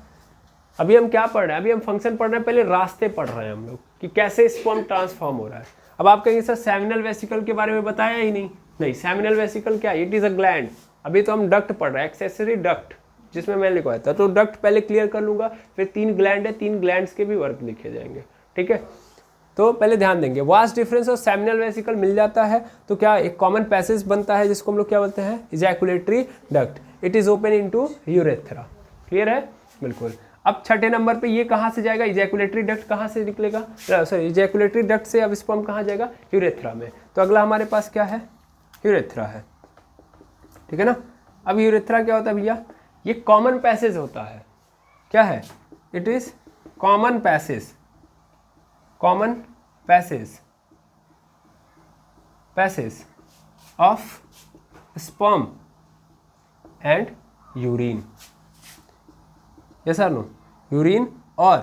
अभी हम क्या पढ़ रहे हैं, अभी हम फंक्शन पढ़ रहे हैं, पहले रास्ते पढ़ रहे हैं हम लोग कि कैसे स्पर्म ट्रांसफॉर्म हो रहा है। अब आप कहेंगे सर सेमिनल वेसिकल के बारे में बताया ही नहीं, सेमिनल वेसिकल क्या, इट इज अ ग्लैंड। अभी तो हम डक्ट पढ़ रहे हैं, एक्सेसरी डक्ट, जिसमें मैं लिखवाया था, तो डक्ट पहले क्लियर कर लूंगा, फिर 3 ग्लैंड है, 3 ग्लैंड्स के भी वर्क लिखे जाएंगे, ठीक है। तो पहले ध्यान देंगे, वास्ट डिफरेंस और सेमिनल वेसिकल मिल जाता है तो क्या एक कॉमन पैसेज बनता है जिसको हम लोग क्या बोलते हैं, ejaculatory duct, it is open into urethra. Clear है, बिल्कुल। अब छठे नंबर पे ये कहाँ से जाएगा, इजैकुलेटरी डक्ट कहाँ से निकलेगा, सॉरी इजैकुलेटरी डक्ट से अब स्पर्म कहाँ जाएगा, यूरेथ्रा में। तो अगला हमारे पास क्या है, यूरेथ्रा है, ठीक है ना। अब यूरेथ्रा क्या होता है भैया, ये कॉमन पैसेज होता है, क्या है, it is common passage of sperm and urine, yes और नो, यूरिन और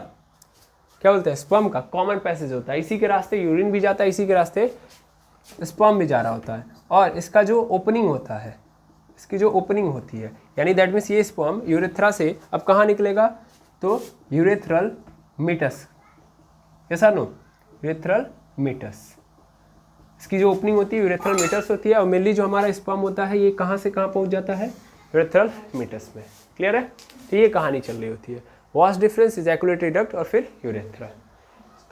क्या बोलते हैं, स्पर्म का कॉमन पैसेज होता है, इसी के रास्ते यूरिन भी जाता है, इसी के रास्ते स्पर्म भी जा रहा होता है, और इसका जो ओपनिंग होता है, इसकी जो ओपनिंग होती है, यानी दैट मीन्स ये स्पर्म यूरेथ्रा से अब कहाँ निकलेगा, तो यूरेथ्रल मीटस, यस और नो, यूरेथ्रल मीटस, इसकी जो ओपनिंग होती है यूरेथ्रल मीटस होती है, और मेनली जो हमारा स्पर्म होता है ये कहाँ से कहाँ पहुँच जाता है, यूरेथ्रल मीटस में। क्लियर है, तो ये कहानी चल रही होती है, वास्ट डिफरेंस, इजैकुलेटरी डक्ट और फिर यूरेथ्रा।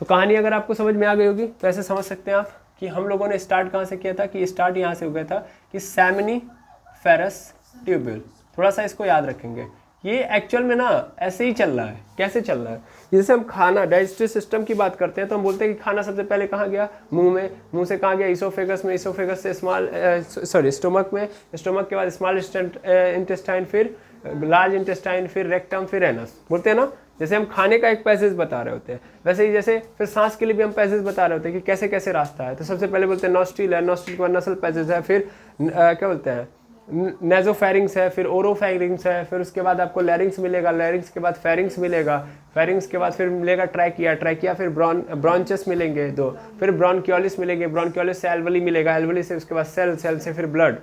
तो कहानी अगर आपको समझ में आ गई होगी तो ऐसे समझ सकते हैं आप कि हम लोगों ने स्टार्ट कहाँ से किया था, कि स्टार्ट यहाँ से हो गया था कि सेमिनिफेरस ट्यूब्यूल, थोड़ा सा इसको याद रखेंगे। ये एक्चुअल में ना ऐसे ही चल रहा है, कैसे चल रहा है, जैसे हम खाना डाइजेस्टिव सिस्टम की बात करते हैं तो हम बोलते हैं कि खाना सबसे पहले कहाँ गया, मुंह में, मुंह से कहाँ गया, इसोफेगस में, इसोफेगस से स्टोमक में, स्टोमक के बाद स्मॉल इंटेस्टाइन, फिर लार्ज इंटेस्टाइन, फिर रेक्टम, फिर एनस, बोलते हैं ना। जैसे हम खाने का एक पैसेज बता रहे होते हैं, वैसे ही जैसे फिर सांस के लिए भी हम पैसेज बता रहे होते हैं कि कैसे कैसे रास्ता है। तो सबसे पहले बोलते हैं नॉस्ट्रिल है, नॉस्ट्रिल के बाद नसल पैसेज है, फिर क्या बोलते हैं नेजोफेरिंग्स है, फिर ओरोफेरिंग्स है, फिर उसके बाद आपको लैरिंग्स मिलेगा, लैरिंग्स के बाद फेरिंग्स मिलेगा, फेरिंग्स के बाद फिर मिलेगा ट्रैकिया, ट्रैकिया फिर ब्रॉन्चेस मिलेंगे दो, फिर ब्रॉन्क्योलिस मिलेंगे, ब्रॉन्क्योलिस से एल्वली मिलेगा, एल्वली से उसके बाद सेल, सेल से फिर ब्लड,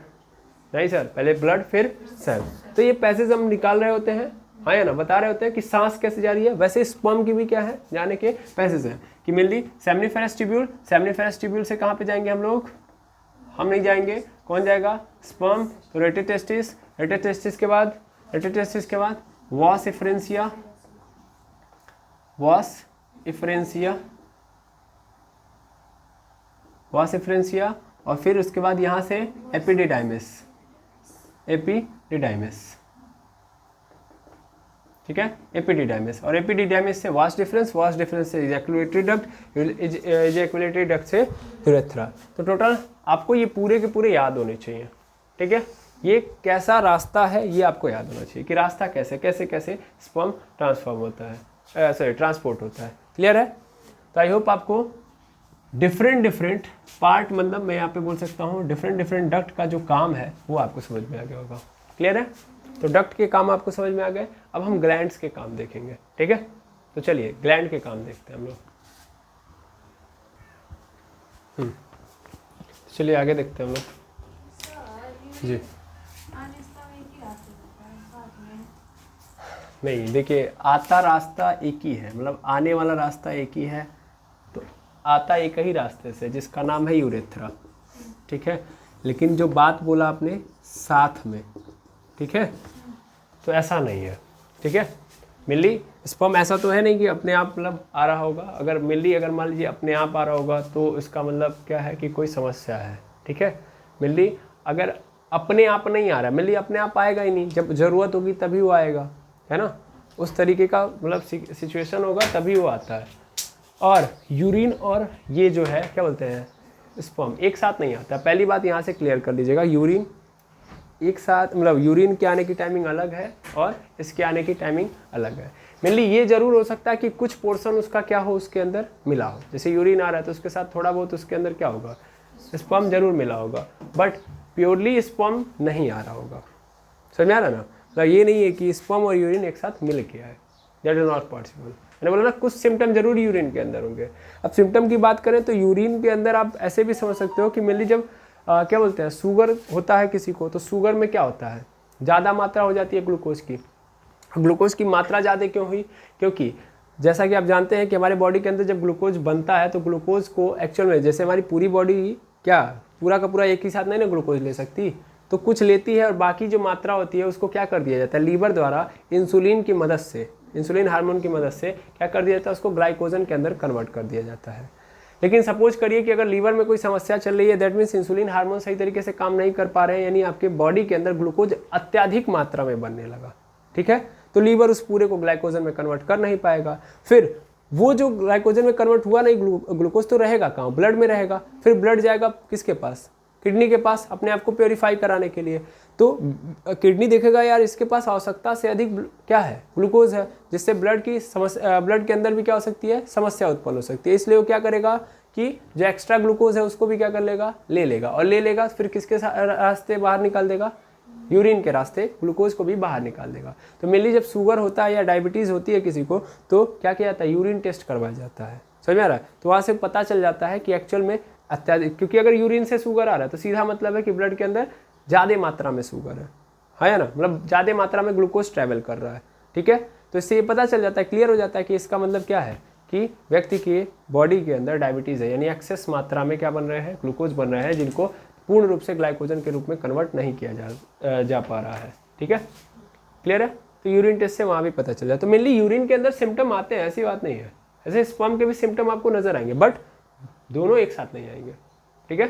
नहीं सर, पहले ब्लड फिर सेल। तो ये पैसेज हम निकाल रहे होते हैं, हाँ या ना, बता रहे होते हैं कि सांस कैसे जा रही है। वैसे स्पर्म की भी क्या है, जाने के पैसेज हैं कि mainly seminiferous tubule, seminiferous tubule से कहाँ पे जाएंगे हम लोग, हम नहीं जाएंगे, कौन जाएगा, स्पर्म, तो रेटिटेस्टिस, रेटिटेस्टिस के बाद, रेटिटेस्टिस के बाद वास इफ्रेंसिया, वास इफ्रेंसिया, वास इफ्रेंसिया, और फिर उसके बाद यहाँ से एपिडिडाइमिस, एपिडिडाइमिस, ठीक है, एपिडिडाइमिस, और एपिडिडाइमिस से वास डिफरेंस, वास डिफरेंस से इजैकुलेटरी डक्ट, इजैकुलेटरी डक्ट से यूरेथ्रा। तो टोटल आपको ये पूरे के पूरे याद होने चाहिए, ठीक है। ये कैसा रास्ता है ये आपको याद होना चाहिए कि रास्ता कैसे कैसे कैसे स्पर्म ट्रांसफॉर्म होता है, सॉरी ट्रांसपोर्ट होता है। क्लियर है? तो आई होप आपको डिफरेंट डिफरेंट पार्ट, मतलब मैं यहाँ पे बोल सकता हूँ डिफरेंट डिफरेंट डक्ट का जो काम है वो आपको समझ में आ गया होगा। क्लियर है? तो डक्ट के काम आपको समझ में आ गए। अब हम ग्लैंड्स के काम देखेंगे, ठीक है। तो चलिए ग्लैंड के काम देखते हैं हम लोग। चलिए आगे देखते हैं हम लोग जी। नहीं देखिए, आता रास्ता एक ही है, मतलब आने वाला रास्ता एक ही है, तो आता एक ही रास्ते से जिसका नाम है यूरेथ्रा, ठीक है। लेकिन जो बात बोला आपने साथ में, ठीक है, तो ऐसा नहीं है, ठीक है। मिली स्पर्म ऐसा तो है नहीं कि अपने आप मतलब आ रहा होगा। अगर मिली अगर मान लीजिए अपने आप आ रहा होगा तो इसका मतलब क्या है कि कोई समस्या है, ठीक है। मिली अगर अपने आप नहीं आ रहा है, मिली अपने आप आएगा ही नहीं, जब ज़रूरत होगी तभी वो आएगा, है ना। उस तरीके का मतलब सिचुएशन होगा तभी वो आता है। और यूरिन और ये जो है क्या बोलते हैं स्पर्म एक साथ नहीं आता। पहली बात यहाँ से क्लियर कर लीजिएगा, यूरिन एक साथ मतलब यूरिन के आने की टाइमिंग अलग है और इसके आने की टाइमिंग अलग है। मेनली ये जरूर हो सकता है कि कुछ पोर्शन उसका क्या हो उसके अंदर मिला हो, जैसे यूरिन आ रहा है तो उसके साथ थोड़ा बहुत उसके अंदर क्या होगा स्पर्म जरूर मिला होगा, बट प्योरली स्पर्म नहीं आ रहा होगा। समझ में आ रहा ना? मतलब ये नहीं है कि स्पर्म और यूरिन एक साथ मिल के आए, दैट इज नॉट पॉसिबल। मैंने बोला ना कुछ सिम्टम जरूर यूरिन के अंदर होंगे। अब सिम्टम की बात करें तो यूरिन के अंदर आप ऐसे भी समझ सकते हो कि मेनली जब क्या बोलते हैं शुगर होता है किसी को, तो शुगर में क्या होता है ज़्यादा मात्रा हो जाती है ग्लूकोज की। ग्लूकोज की मात्रा ज़्यादा क्यों हुई? क्योंकि जैसा कि आप जानते हैं कि हमारे बॉडी के अंदर जब ग्लूकोज बनता है तो ग्लूकोज को एक्चुअल में जैसे हमारी पूरी बॉडी क्या पूरा का पूरा एक ही साथ नहीं ना ग्लूकोज ले सकती, तो कुछ लेती है और बाकी जो मात्रा होती है उसको क्या कर दिया जाता है लीवर द्वारा इंसुलिन की मदद से, इंसुलिन हार्मोन की मदद से क्या कर दिया जाता है उसको ग्लाइकोजन के अंदर कन्वर्ट कर दिया जाता है। लेकिन सपोज करिए कि अगर लीवर में कोई समस्या चल रही है, दैट मीन्स इंसुलिन हार्मोन सही तरीके से काम नहीं कर पा रहे हैं, यानी आपके बॉडी के अंदर ग्लूकोज अत्यधिक मात्रा में बनने लगा, ठीक है। तो लीवर उस पूरे को ग्लाइकोजन में कन्वर्ट कर नहीं पाएगा। फिर वो जो ग्लाइकोजन में कन्वर्ट हुआ नहीं ग्लूकोज तो रहेगा कहाँ? ब्लड में रहेगा। फिर ब्लड जाएगा किसके पास? किडनी के पास, अपने आप को प्योरीफाई कराने के लिए। तो किडनी देखेगा यार इसके पास आवश्यकता से अधिक क्या है ग्लूकोज है, जिससे ब्लड की समस्या, ब्लड के अंदर भी क्या हो सकती है समस्या उत्पन्न हो सकती है। इसलिए वो क्या करेगा कि जो एक्स्ट्रा ग्लूकोज है उसको भी क्या कर लेगा ले लेगा, और ले लेगा फिर किसके रास्ते बाहर निकाल देगा? यूरिन के रास्ते ग्लूकोज को भी बाहर निकाल देगा। तो मेनली जब शुगर होता है या डायबिटीज़ होती है किसी को तो क्या किया जाता है यूरिन टेस्ट करवाया जाता है। समझ में आ रहा है? तो वहाँ से पता चल जाता है कि एक्चुअल में अत्याधिक, क्योंकि अगर यूरिन से शुगर आ रहा है तो सीधा मतलब है कि ब्लड के अंदर ज़्यादा मात्रा में शुगर है ना, मतलब ज़्यादा मात्रा में ग्लूकोज ट्रैवल कर रहा है, ठीक है। तो इससे ये पता चल जाता है, क्लियर हो जाता है कि इसका मतलब क्या है कि व्यक्ति की बॉडी के अंदर डायबिटीज़ है, यानी एक्सेस मात्रा में क्या बन रहे हैं ग्लूकोज बन रहे हैं, जिनको पूर्ण रूप से ग्लाइकोजन के रूप में कन्वर्ट नहीं किया जा पा रहा है, ठीक है। क्लियर है? तो यूरिन टेस्ट से वहाँ भी पता चल जाए। तो मेनली यूरिन के अंदर सिम्टम आते हैं, ऐसी बात नहीं है। ऐसे स्पर्म के भी सिम्टम आपको नजर आएंगे, बट दोनों एक साथ नहीं आएंगे, ठीक है।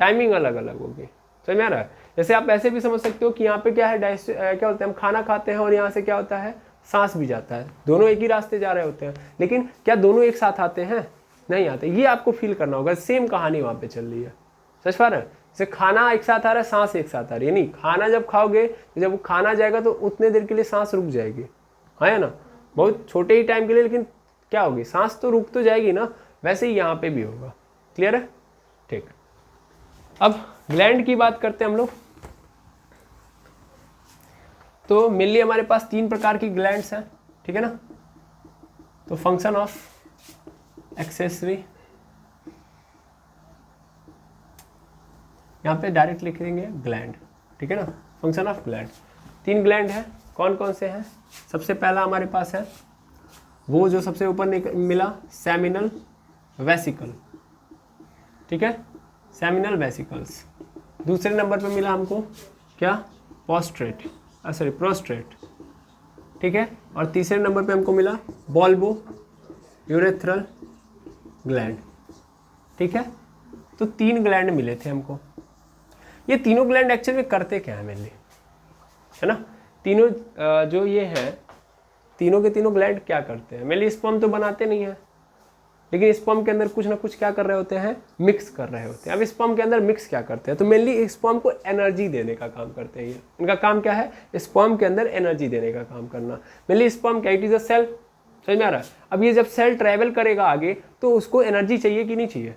टाइमिंग अलग अलग होगी। समझ में आ रहा है? जैसे आप ऐसे भी समझ सकते हो कि यहाँ पे क्या है क्या होता है हम खाना खाते हैं और यहाँ से क्या होता है सांस भी जाता है, दोनों एक ही रास्ते जा रहे होते हैं, लेकिन क्या दोनों एक साथ आते हैं? नहीं आते। ये आपको फील करना होगा। सेम कहानी वहाँ पे चल रही है, समझ पा रहे हैं? जैसे खाना एक साथ आ रहा है, सांस एक साथ आ रही है। नहीं, खाना जब खाओगे जब खाना जाएगा तो उतने देर के लिए सांस रुक जाएगी, है ना, बहुत छोटे ही टाइम के लिए, लेकिन क्या होगी सांस तो रुक तो जाएगी ना। वैसे ही यहाँ पे भी होगा। क्लियर है? ठीक। अब ग्लैंड की बात करते हैं हम लोग। तो मेनली हमारे पास 3 प्रकार की ग्लैंड्स हैं, ठीक है ना। तो फंक्शन ऑफ एक्सेसरी, यहाँ पे डायरेक्ट लिख देंगे ग्लैंड, ठीक है ना। फंक्शन ऑफ ग्लैंड, 3 ग्लैंड है, कौन कौन से हैं। सबसे पहला हमारे पास है वो जो सबसे ऊपर मिला, सेमिनल वेसिकल, ठीक है, सेमिनल वेसिकल्स। दूसरे नंबर पे मिला हमको क्या, प्रोस्ट्रेट, ठीक है। और तीसरे नंबर पे हमको मिला बॉल्बो यूरेथ्रल ग्लैंड, ठीक है। तो 3 ग्लैंड मिले थे हमको। ये तीनों ग्लैंड एक्चुअली में करते क्या है मेनली, है ना। तीनों जो ये है, तीनों के तीनों ग्लैंड क्या करते हैं, मेनली स्पर्म तो बनाते नहीं है, लेकिन स्पर्म के अंदर कुछ ना कुछ क्या कर रहे होते हैं, मिक्स कर रहे होते हैं। अब स्पर्म के अंदर मिक्स क्या करते हैं, तो मेनली स्पर्म को एनर्जी देने का काम करते हैं। ये इनका काम क्या है, स्पर्म के अंदर एनर्जी देने का काम करना। मेनली स्पर्म क्या, इट इज अ सेल, समझ में आ रहा है। अब ये जब सेल ट्रैवल करेगा आगे तो उसको एनर्जी चाहिए कि नहीं चाहिए,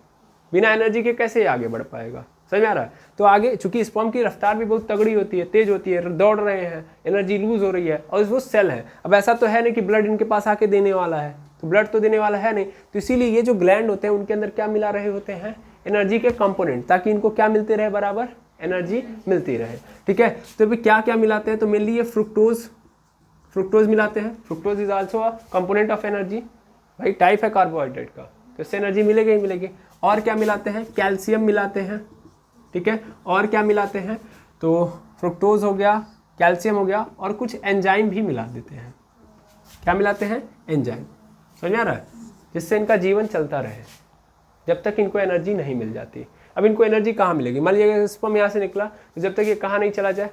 बिना एनर्जी के कैसे आगे बढ़ पाएगा, समझ में आ रहा है। तो आगे चूंकि स्पर्म की रफ्तार भी बहुत तगड़ी होती है, तेज होती है, दौड़ रहे हैं, एनर्जी लूज हो रही है, और वो सेल है। अब ऐसा तो है नहीं कि ब्लड इनके पास आके देने वाला है, तो ब्लड तो देने वाला है नहीं, तो इसीलिए ये जो ग्लैंड होते हैं उनके अंदर क्या मिला रहे होते हैं, एनर्जी के कंपोनेंट, ताकि इनको क्या मिलते रहे, बराबर एनर्जी मिलती रहे, ठीक है। तो अभी क्या क्या मिलाते हैं, तो मेनली ये फ्रुक्टोज मिलाते हैं। Fructose is also a component of energy, भाई टाइप है कार्बोहाइड्रेट का, तो इससे एनर्जी मिलेगी ही मिलेगी। और क्या मिलाते हैं, कैल्शियम मिलाते हैं, ठीक है। और क्या मिलाते हैं, तो फ्रुक्टोज हो गया, कैल्शियम हो गया, और कुछ एंजाइम भी मिला देते हैं। क्या मिलाते हैं, एंजाइम, समझ में आ रहा है, जिससे इनका जीवन चलता रहे जब तक इनको एनर्जी नहीं मिल जाती। अब इनको एनर्जी कहाँ मिलेगी, मान लीजिए स्पर्म यहाँ से निकला, तो जब तक ये कहाँ नहीं चला जाए,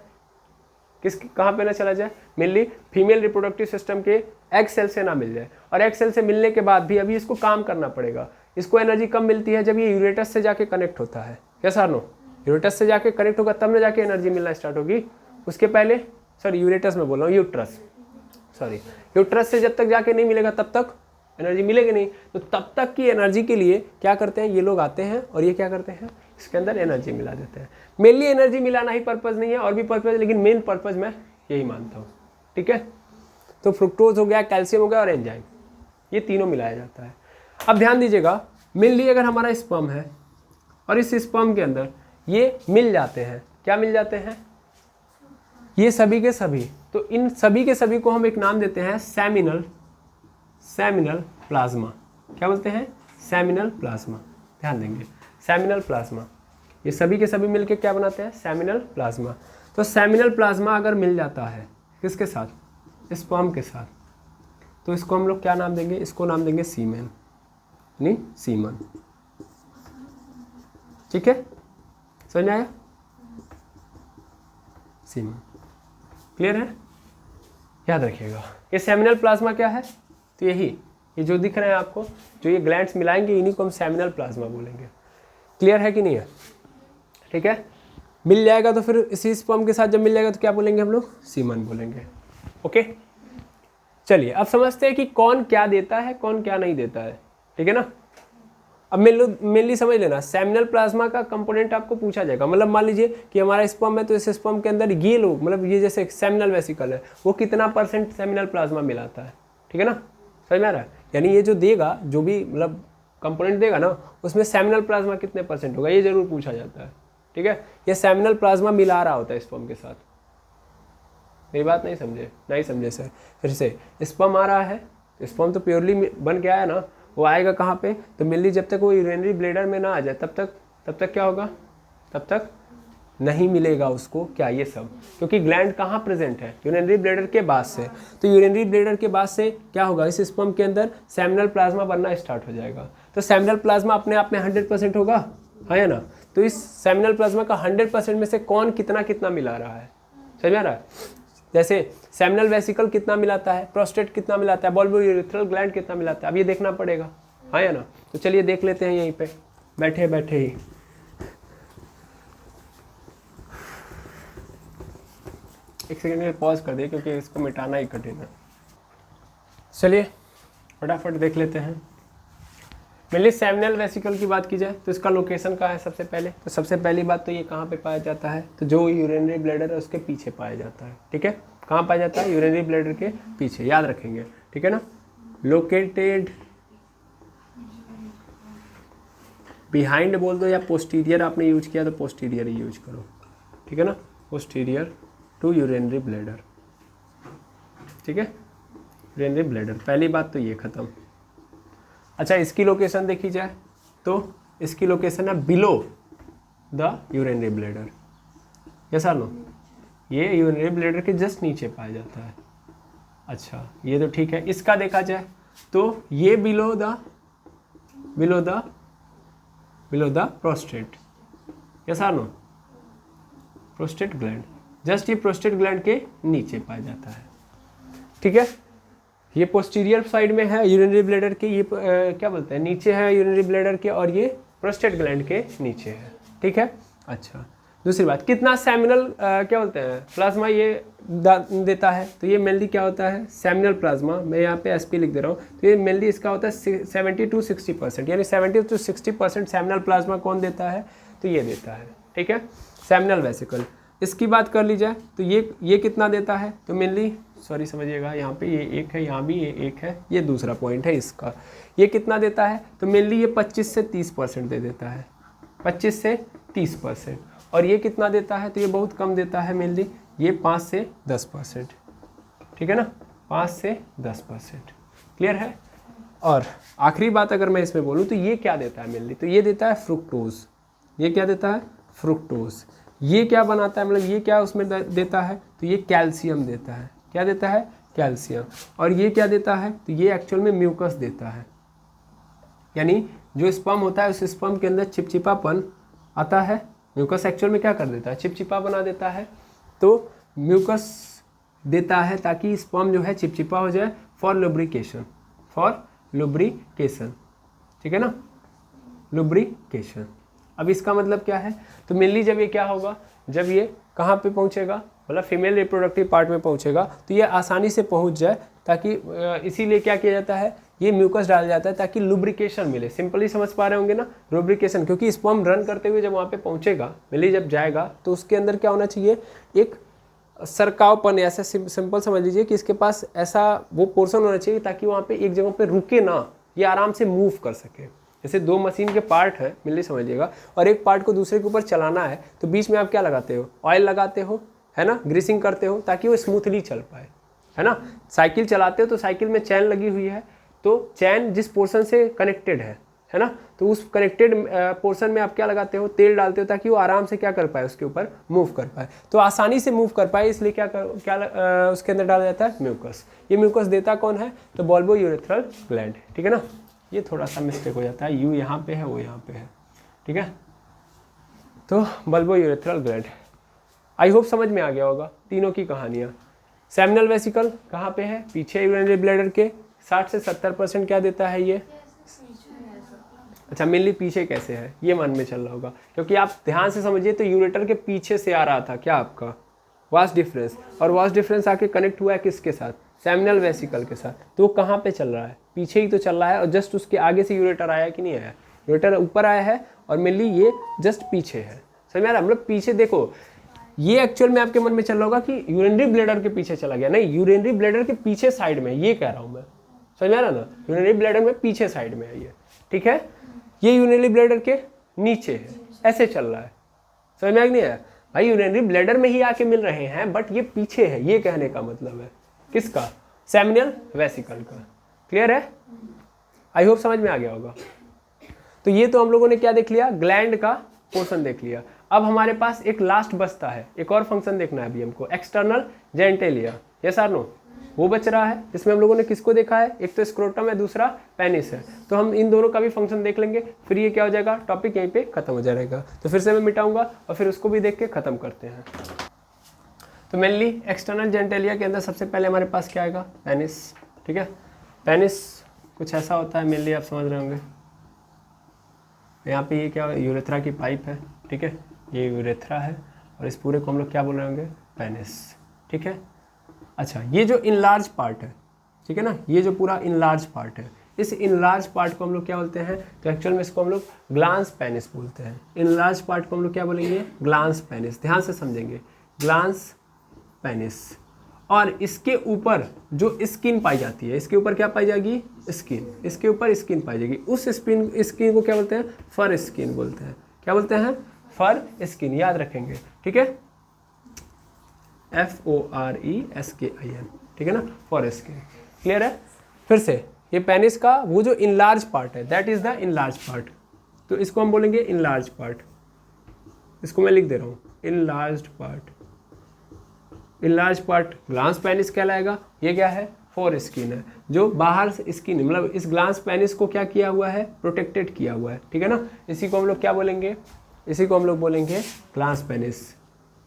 कहाँ पे ना चला जाए, मेनली फीमेल रिप्रोडक्टिव सिस्टम के एग सेल से ना मिल जाए। और एग सेल से मिलने के बाद भी अभी इसको काम करना पड़ेगा। इसको एनर्जी कब मिलती है, जब ये यूरेटस से जाके कनेक्ट होता है, कैसा नो, यूरेटस से जाके कनेक्ट होगा तब ना जाके एनर्जी मिलना स्टार्ट होगी। उसके पहले, सॉरी यूरेटस में बोल रहा हूँ, यूट्रस से जब तक जाके नहीं मिलेगा तब तक एनर्जी मिलेगी नहीं। तो तब तक की एनर्जी के लिए क्या करते हैं, ये लोग आते हैं और ये क्या करते हैं, इसके अंदर एनर्जी मिला देते हैं। मेनली एनर्जी मिलाना ही पर्पज़ नहीं है, और भी पर्पज़, लेकिन मेन पर्पज़ मैं यही मानता हूँ, ठीक है। तो फ्रुक्टोज हो गया, कैल्शियम हो गया और एंजाइम, ये तीनों मिलाया जाता है। अब ध्यान दीजिएगा, मेनली अगर हमारा स्पर्म है और इस स्पर्म के अंदर ये मिल जाते हैं, क्या मिल जाते हैं, ये सभी के सभी, तो इन सभी के सभी को हम एक नाम देते हैं सेमिनल प्लाज्मा। क्या बोलते हैं, सेमिनल प्लाज्मा। ध्यान देंगे, सेमिनल प्लाज्मा, ये सभी के सभी मिलके क्या बनाते हैं, सेमिनल प्लाज्मा। तो सेमिनल प्लाज्मा अगर मिल जाता है किसके साथ, स्पर्म के साथ, तो इसको हम लोग क्या नाम देंगे, इसको नाम देंगे सीमेन, नहीं सीमन, ठीक है, समझ में आया, सीमन, क्लियर है। याद रखिएगा, ये सेमिनल प्लाज्मा क्या है, तो ये जो दिख रहे हैं आपको, जो ये ग्लैंड्स मिलाएंगे, इन्हीं को हम सेमिनल प्लाज्मा बोलेंगे। क्लियर है कि नहीं है, ठीक है। मिल जाएगा तो फिर इसी स्पर्म के साथ जब मिल जाएगा तो क्या बोलेंगे हम लोग, सीमन बोलेंगे, ओके। चलिए अब समझते हैं कि कौन क्या देता है, कौन क्या नहीं देता है, ठीक है ना। अब मेनली समझ लेना, सेमिनल प्लाज्मा का कंपोनेंट आपको पूछा जाएगा। मतलब मान लीजिए कि हमारा स्पर्म है, तो इस स्पर्म के अंदर ये लोग, मतलब ये जैसे सेमिनल वेसिकल है, वो कितना % सेमिनल प्लाज्मा मिलाता है, ठीक है ना, समझ में आ रहा है। यानी ये जो देगा, जो भी मतलब कंपोनेंट देगा ना, उसमें सेमिनल प्लाज्मा कितने % होगा, ये जरूर पूछा जाता है, ठीक है। ये सेमिनल प्लाज्मा मिला रहा होता है स्पर्म के साथ। मेरी बात नहीं समझे सर, फिर से स्पर्म आ रहा है, स्पर्म तो प्योरली बन के आया ना, वो आएगा कहाँ पे, तो मेनली जब तक वो यूरिनरी ब्लैडर में ना आ जाए तब तक क्या होगा, तब तक नहीं मिलेगा उसको क्या, ये सब, क्योंकि ग्लैंड कहाँ प्रेजेंट है, यूरिनरी ब्लैडर के बाद से। तो यूरिनरी ब्लैडर के बाद से क्या होगा, इस स्पर्म के अंदर सेमिनल प्लाज्मा बनना स्टार्ट हो जाएगा। तो सेमिनल प्लाज्मा अपने आप में 100% होगा, हाँ या ना। तो इस सेमिनल प्लाज्मा का 100% में से कौन कितना कितना मिला रहा है, समझ में आ रहा है। जैसे सेमिनल वेसिकल कितना मिलाता है, प्रोस्टेट कितना मिलाता है, बॉल्बो यूरेथ्रल ग्लैंड कितना मिलाता है, अब ये देखना पड़ेगा, हाँ या ना। तो चलिए देख लेते हैं यहीं पे बैठे बैठे ही। एक सेकंड में पॉज कर दिए क्योंकि इसको मिटाना ही कठिन है। चलिए फटाफट देख लेते हैं। मेनली सेमिनल वेसिकल की बात की जाए तो इसका लोकेशन कहाँ है, सबसे पहले तो सबसे पहली बात तो ये कहाँ पे पाया जाता है, तो जो यूरिनरी ब्लैडर है उसके पीछे पाया जाता है, ठीक है। कहाँ पाया जाता है? यूरिनरी ब्लैडर के पीछे, याद रखेंगे, ठीक है ना। लोकेटेड बिहाइंड बोल दो या पोस्टीरियर आपने यूज किया तो पोस्टीरियर ही यूज करो, ठीक है ना, पोस्टीरियर टू यूरिनरी ब्लैडर, ठीक है, यूरिनरी ब्लैडर। पहली बात तो ये खत्म। अच्छा, इसकी लोकेशन देखी जाए तो इसकी लोकेशन है below the urinary bladder, yes और नो? ये यूरिनरी ब्लैडर के जस्ट नीचे पाया जाता है। अच्छा, ये तो ठीक है। इसका देखा जाए तो ये बिलो द प्रोस्टेट, यस और नो? प्रोस्टेट ग्लैंड, जस्ट ये प्रोस्टेट ग्लैंड के नीचे पाया जाता है, ठीक है। ये पोस्टीरियर साइड में है यूरिनरी ब्लैडर के, ये क्या बोलते हैं, नीचे है यूरिनरी ब्लैडर के, और ये प्रोस्टेट ग्लैंड के नीचे है, ठीक है। अच्छा, दूसरी बात, कितना सेमिनल क्या बोलते हैं प्लाज्मा ये देता है? तो ये मेनली क्या होता है? सेमिनल प्लाज्मा, मैं यहाँ पे एसपी लिख दे रहा हूँ, तो ये मेनली इसका होता है 70 to 60%, यानी 70 to 60% सेमिनल प्लाज्मा कौन देता है? तो ये देता है, ठीक है, सेमिनल वेसिकल। इसकी बात कर ली जाए तो ये कितना देता है? तो मेनली, सॉरी समझिएगा, यहाँ पे ये एक है, यहाँ भी ये एक है, ये दूसरा पॉइंट है इसका। ये कितना देता है? तो मेनली ये 25 से 30% दे देता है, 25 से 30%। और ये कितना देता है? तो ये बहुत कम देता है, मेनली ये 5 से 10%, ठीक है ना, 5 से 10%, क्लियर है। और आखिरी बात अगर मैं इसमें बोलूँ तो ये क्या देता है मेनली? तो ये देता है फ्रुक्टोज। ये क्या देता है? फ्रुक्टोज। ये क्या बनाता है, मतलब ये क्या उसमें देता है? तो ये कैल्शियम देता है। क्या देता है? कैल्शियम। और ये क्या देता है? तो ये एक्चुअल में म्यूकस देता है, यानी जो स्पर्म होता है उस स्पर्म के अंदर चिपचिपापन आता है, म्यूकस एक्चुअल में क्या कर देता है? चिपचिपा बना देता है। तो म्यूकस देता है ताकि स्पर्म जो है चिपचिपा हो जाए, फॉर लुब्रिकेशन, ठीक है ना, लुब्रिकेशन। अब इसका मतलब क्या है? तो मेनली जब ये क्या होगा, जब ये कहाँ पे पहुँचेगा, मतलब फीमेल रिप्रोडक्टिव पार्ट में पहुँचेगा, तो ये आसानी से पहुँच जाए, ताकि इसीलिए क्या किया जाता है, ये म्यूकस डाल जाता है ताकि लुब्रिकेशन मिले। सिंपली समझ पा रहे होंगे ना, लुब्रिकेशन, क्योंकि स्पर्म रन करते हुए जब वहाँ पे पहुँचेगा, मेनली जब जाएगा, तो उसके अंदर क्या होना चाहिए? एक सरकावपन, ऐसा सिंपल समझ लीजिए कि इसके पास ऐसा वो पोर्शन होना चाहिए ताकि वहाँ पे एक जगह पे रुके ना, ये आराम से मूव कर सके। जैसे दो मशीन के पार्ट हैं, मेनली समझिएगा, और एक पार्ट को दूसरे के ऊपर चलाना है, तो बीच में आप क्या लगाते हो? ऑयल लगाते हो, है ना, ग्रीसिंग करते हो, ताकि वो स्मूथली चल पाए, है ना। साइकिल चलाते हो तो साइकिल में चैन लगी हुई है, तो चैन जिस पोर्शन से कनेक्टेड है ना, तो उस कनेक्टेड पोर्शन में आप क्या लगाते हो? तेल डालते हो, ताकि वो आराम से क्या कर पाए? उसके ऊपर मूव कर पाए, तो आसानी से मूव कर पाए, इसलिए उसके अंदर डाला जाता है? म्यूकस। ये म्यूकस देता कौन है? तो बल्बो यूरेथ्रल ग्लैंड, ठीक है ना। ये थोड़ा सा मिस्टेक हो जाता है, यू यहाँ पे है, वो यहाँ पे है, ठीक है। तो bulbo urethral gland, I hope समझ में आ गया होगा तीनों की कहानियाँ। सेमिनल वेसिकल कहाँ पे है? पीछे यूरिनरी ब्लैडर के 60 से 70% क्या देता है ये? अच्छा, मेनली पीछे कैसे है ये मन में चल रहा होगा, क्योंकि आप ध्यान से समझिए तो यूरेटर के पीछे से आ रहा था क्या आपका? वास्ट डिफरेंस, और वास्ट डिफरेंस आके कनेक्ट हुआ है किसके साथ? सेमिनल वेसिकल के साथ। तो वो कहाँ पे चल रहा है? पीछे ही तो चल रहा है, और जस्ट उसके आगे से यूरेटर आया कि नहीं आया? यूरेटर ऊपर आया है, और मेनली ये जस्ट पीछे है, समझ में आ रहा है? मतलब पीछे देखो, ये एक्चुअल में आपके मन में चल रहा होगा कि यूरिनरी ब्लैडर के पीछे चला गया, नहीं, यूरिनरी ब्लैडर के पीछे साइड में, ये कह रहा हूँ मैं, समझ में आ रहा ना, यूरिनरी ब्लैडर में पीछे साइड में है ये, ठीक है। ये यूरिनरी ब्लैडर के नीचे है, ऐसे चल रहा है, समझ में आ नहीं आया भाई? यूरिनरी ब्लैडर में ही आके मिल रहे हैं, बट ये पीछे है, ये कहने का मतलब है किसका? सेमिनल वेसिकल का। क्लियर है? आई होप समझ में आ गया होगा। तो ये तो हम लोगों ने क्या देख लिया? ग्लैंड का पोर्शन देख लिया। अब हमारे पास एक लास्ट बचता है, एक और फंक्शन देखना है अभी हमको, एक्सटर्नल जेंटेलिया, यस और नो, वो बच रहा है, जिसमें हम लोगों ने किसको देखा है? एक तो स्क्रोटम है, दूसरा पेनिस है। तो हम इन दोनों का भी फंक्शन देख लेंगे, फिर ये क्या हो जाएगा? टॉपिक यहीं पे खत्म हो जाएगा। तो फिर से मैं मिटाऊंगा और फिर उसको भी देख के खत्म करते हैं। तो मेनली एक्सटर्नल जेंटेलिया के अंदर सबसे पहले हमारे पास क्या आएगा? पेनिस, ठीक है। पेनिस कुछ ऐसा होता है, मेनली आप समझ रहे होंगे, यहाँ पे ये क्या, यूरेथ्रा की पाइप है, ठीक है, ये यूरेथ्रा है, और इस पूरे को हम लोग क्या बोल रहे होंगे? पेनिस, ठीक है। अच्छा, ये जो इनलार्ज पार्ट है, ठीक है ना, ये जो पूरा इनलार्ज पार्ट है, इस इनलार्ज पार्ट को हम लोग क्या बोलते हैं? तो एक्चुअल में इसको हम लोग ग्लांस पेनिस बोलते हैं। इनलार्ज पार्ट को हम लोग क्या बोलेंगे? Glans penis. ध्यान से समझेंगे, ग्लांस पेनिस। और इसके ऊपर जो स्किन पाई जाती है, इसके ऊपर क्या पाई जाएगी, स्किन, इसके ऊपर स्किन पाई जाएगी, उस स्किन को क्या बोलते हैं, फर स्किन बोलते हैं। क्या बोलते हैं, फर स्किन, याद रखेंगे, ठीक है, FORESKIN, ठीक है ना, फॉर स्किन। क्लियर है। फिर से ये पेनिस का वो जो इनलार्ज पार्ट है, that is the enlarge part, तो इसको हम बोलेंगे इनलार्ज पार्ट। इसको मैं लिख दे रहा हूँ, enlarge part. Enlarge part glans penis कहलाएगा। ये क्या है, फॉर स्किन है, जो बाहर से स्किन, मतलब इस ग्लांस पेनिस को क्या किया हुआ है, प्रोटेक्टेड किया हुआ है, ठीक है ना। इसी को हम लोग क्या बोलेंगे, इसी को हम लोग बोलेंगे glans penis,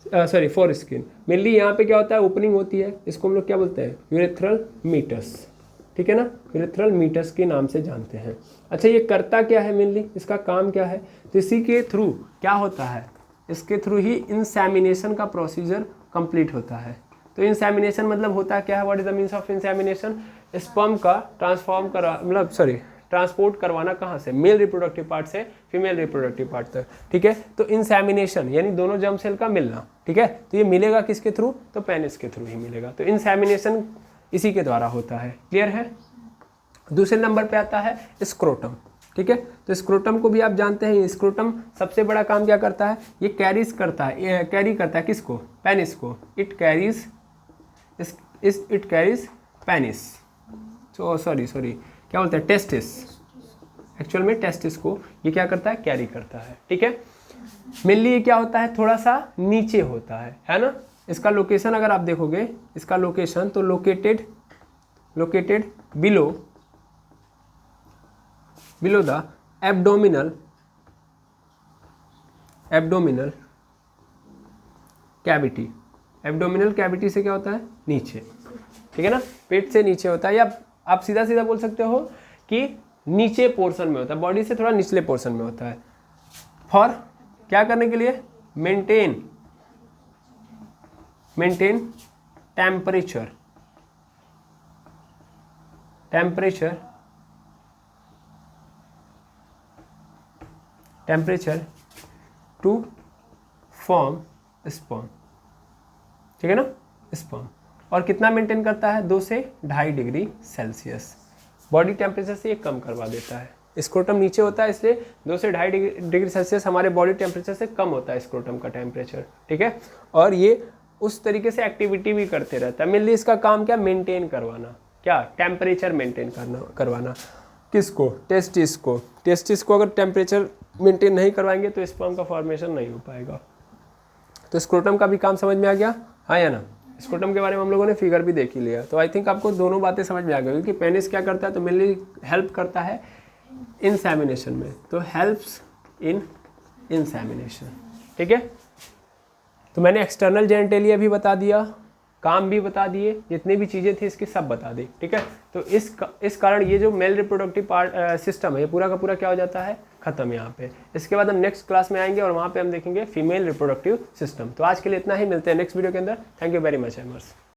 sorry for skin. Mainly यहाँ पे क्या होता है, ओपनिंग होती है, इसको हम लोग क्या बोलते हैं, यूरेथ्रल मीटस, ठीक है ना, यूरेथ्रल मीटस के नाम से जानते हैं। अच्छा, ये करता क्या है, मेनली इसका काम क्या है, तो इसी के थ्रू क्या होता है, इसके थ्रू ही इंसेमिनेशन का प्रोसीजर कंप्लीट होता है। तो इंसेमिनेशन मतलब होता क्या है, what is the means of insemination, sperm का ट्रांसपोर्ट करवाना कहाँ से, मेल रिप्रोडक्टिव पार्ट से फीमेल रिप्रोडक्टिव पार्ट तक, ठीक है। तो इंसेमिनेशन यानी दोनों जर्म सेल का मिलना, ठीक है। तो ये मिलेगा किसके थ्रू, तो पेनिस के थ्रू ही मिलेगा। तो इंसेमिनेशन इसी के द्वारा होता है। क्लियर है। दूसरे नंबर पे आता है स्क्रोटम, ठीक है। तो स्क्रोटम को भी आप जानते हैं, स्क्रोटम सबसे बड़ा काम क्या करता है, ये कैरी करता है किसको, पेनिस को। इट कैरीज पेनिस, सॉरी क्या बोलते हैं, टेस्टिस, एक्चुअल में टेस्टिस को ये क्या करता है, कैरी करता है, ठीक है। मेनली ये क्या होता है, थोड़ा सा नीचे होता है ना। इसका लोकेशन अगर आप देखोगे, इसका लोकेशन तो located below the abdominal cavity. Abdominal cavity से क्या होता है, नीचे, ठीक है ना, पेट से नीचे होता है, या आप सीधा बोल सकते हो कि नीचे पोर्शन में होता है, बॉडी से थोड़ा निचले पोर्शन में होता है। फॉर क्या करने के लिए, maintain temperature to form sperm, ठीक है ना, स्पर्म। और कितना मेंटेन करता है, 2 से 2.5 डिग्री सेल्सियस, बॉडी टेम्परेचर से ये कम करवा देता है। स्क्रोटम नीचे होता है, इसलिए 2 से 2.5 डिग्री सेल्सियस हमारे बॉडी टेम्परेचर से कम होता है स्क्रोटम का टेम्परेचर, ठीक है। और ये उस तरीके से एक्टिविटी भी करते रहता है। मेनली इसका काम क्या, मेंटेन करवाना, क्या, टेम्परेचर मेंटेन करवाना। किसको, टेस्टिस को अगर टेम्परेचर मेंटेन नहीं करवाएंगे तो स्पर्म का फॉर्मेशन नहीं हो पाएगा। तो स्क्रोटम का भी काम समझ में आ गया, हाँ या ना। स्क्रोटम के बारे में हम लोगों ने फिगर भी देख ही लिया, तो आई थिंक आपको दोनों बातें समझ में आ गई कि पेनिस क्या करता है, तो मेनली हेल्प करता है इंसेमिनेशन में, तो हेल्प्स इन इंसेमिनेशन, ठीक है। तो मैंने एक्सटर्नल जेनिटेलिया भी बता दिया, काम भी बता दिए, जितनी भी चीज़ें थी इसकी सब बता दी, ठीक है। तो इस कारण ये जो मेल रिप्रोडक्टिव सिस्टम है, ये पूरा का पूरा क्या हो जाता है, खत्म यहाँ पे। इसके बाद हम नेक्स्ट क्लास में आएंगे और वहाँ पे हम देखेंगे फीमेल रिप्रोडक्टिव सिस्टम। तो आज के लिए इतना ही, मिलते हैं नेक्स्ट वीडियो के अंदर। Thank you very much एमर्स।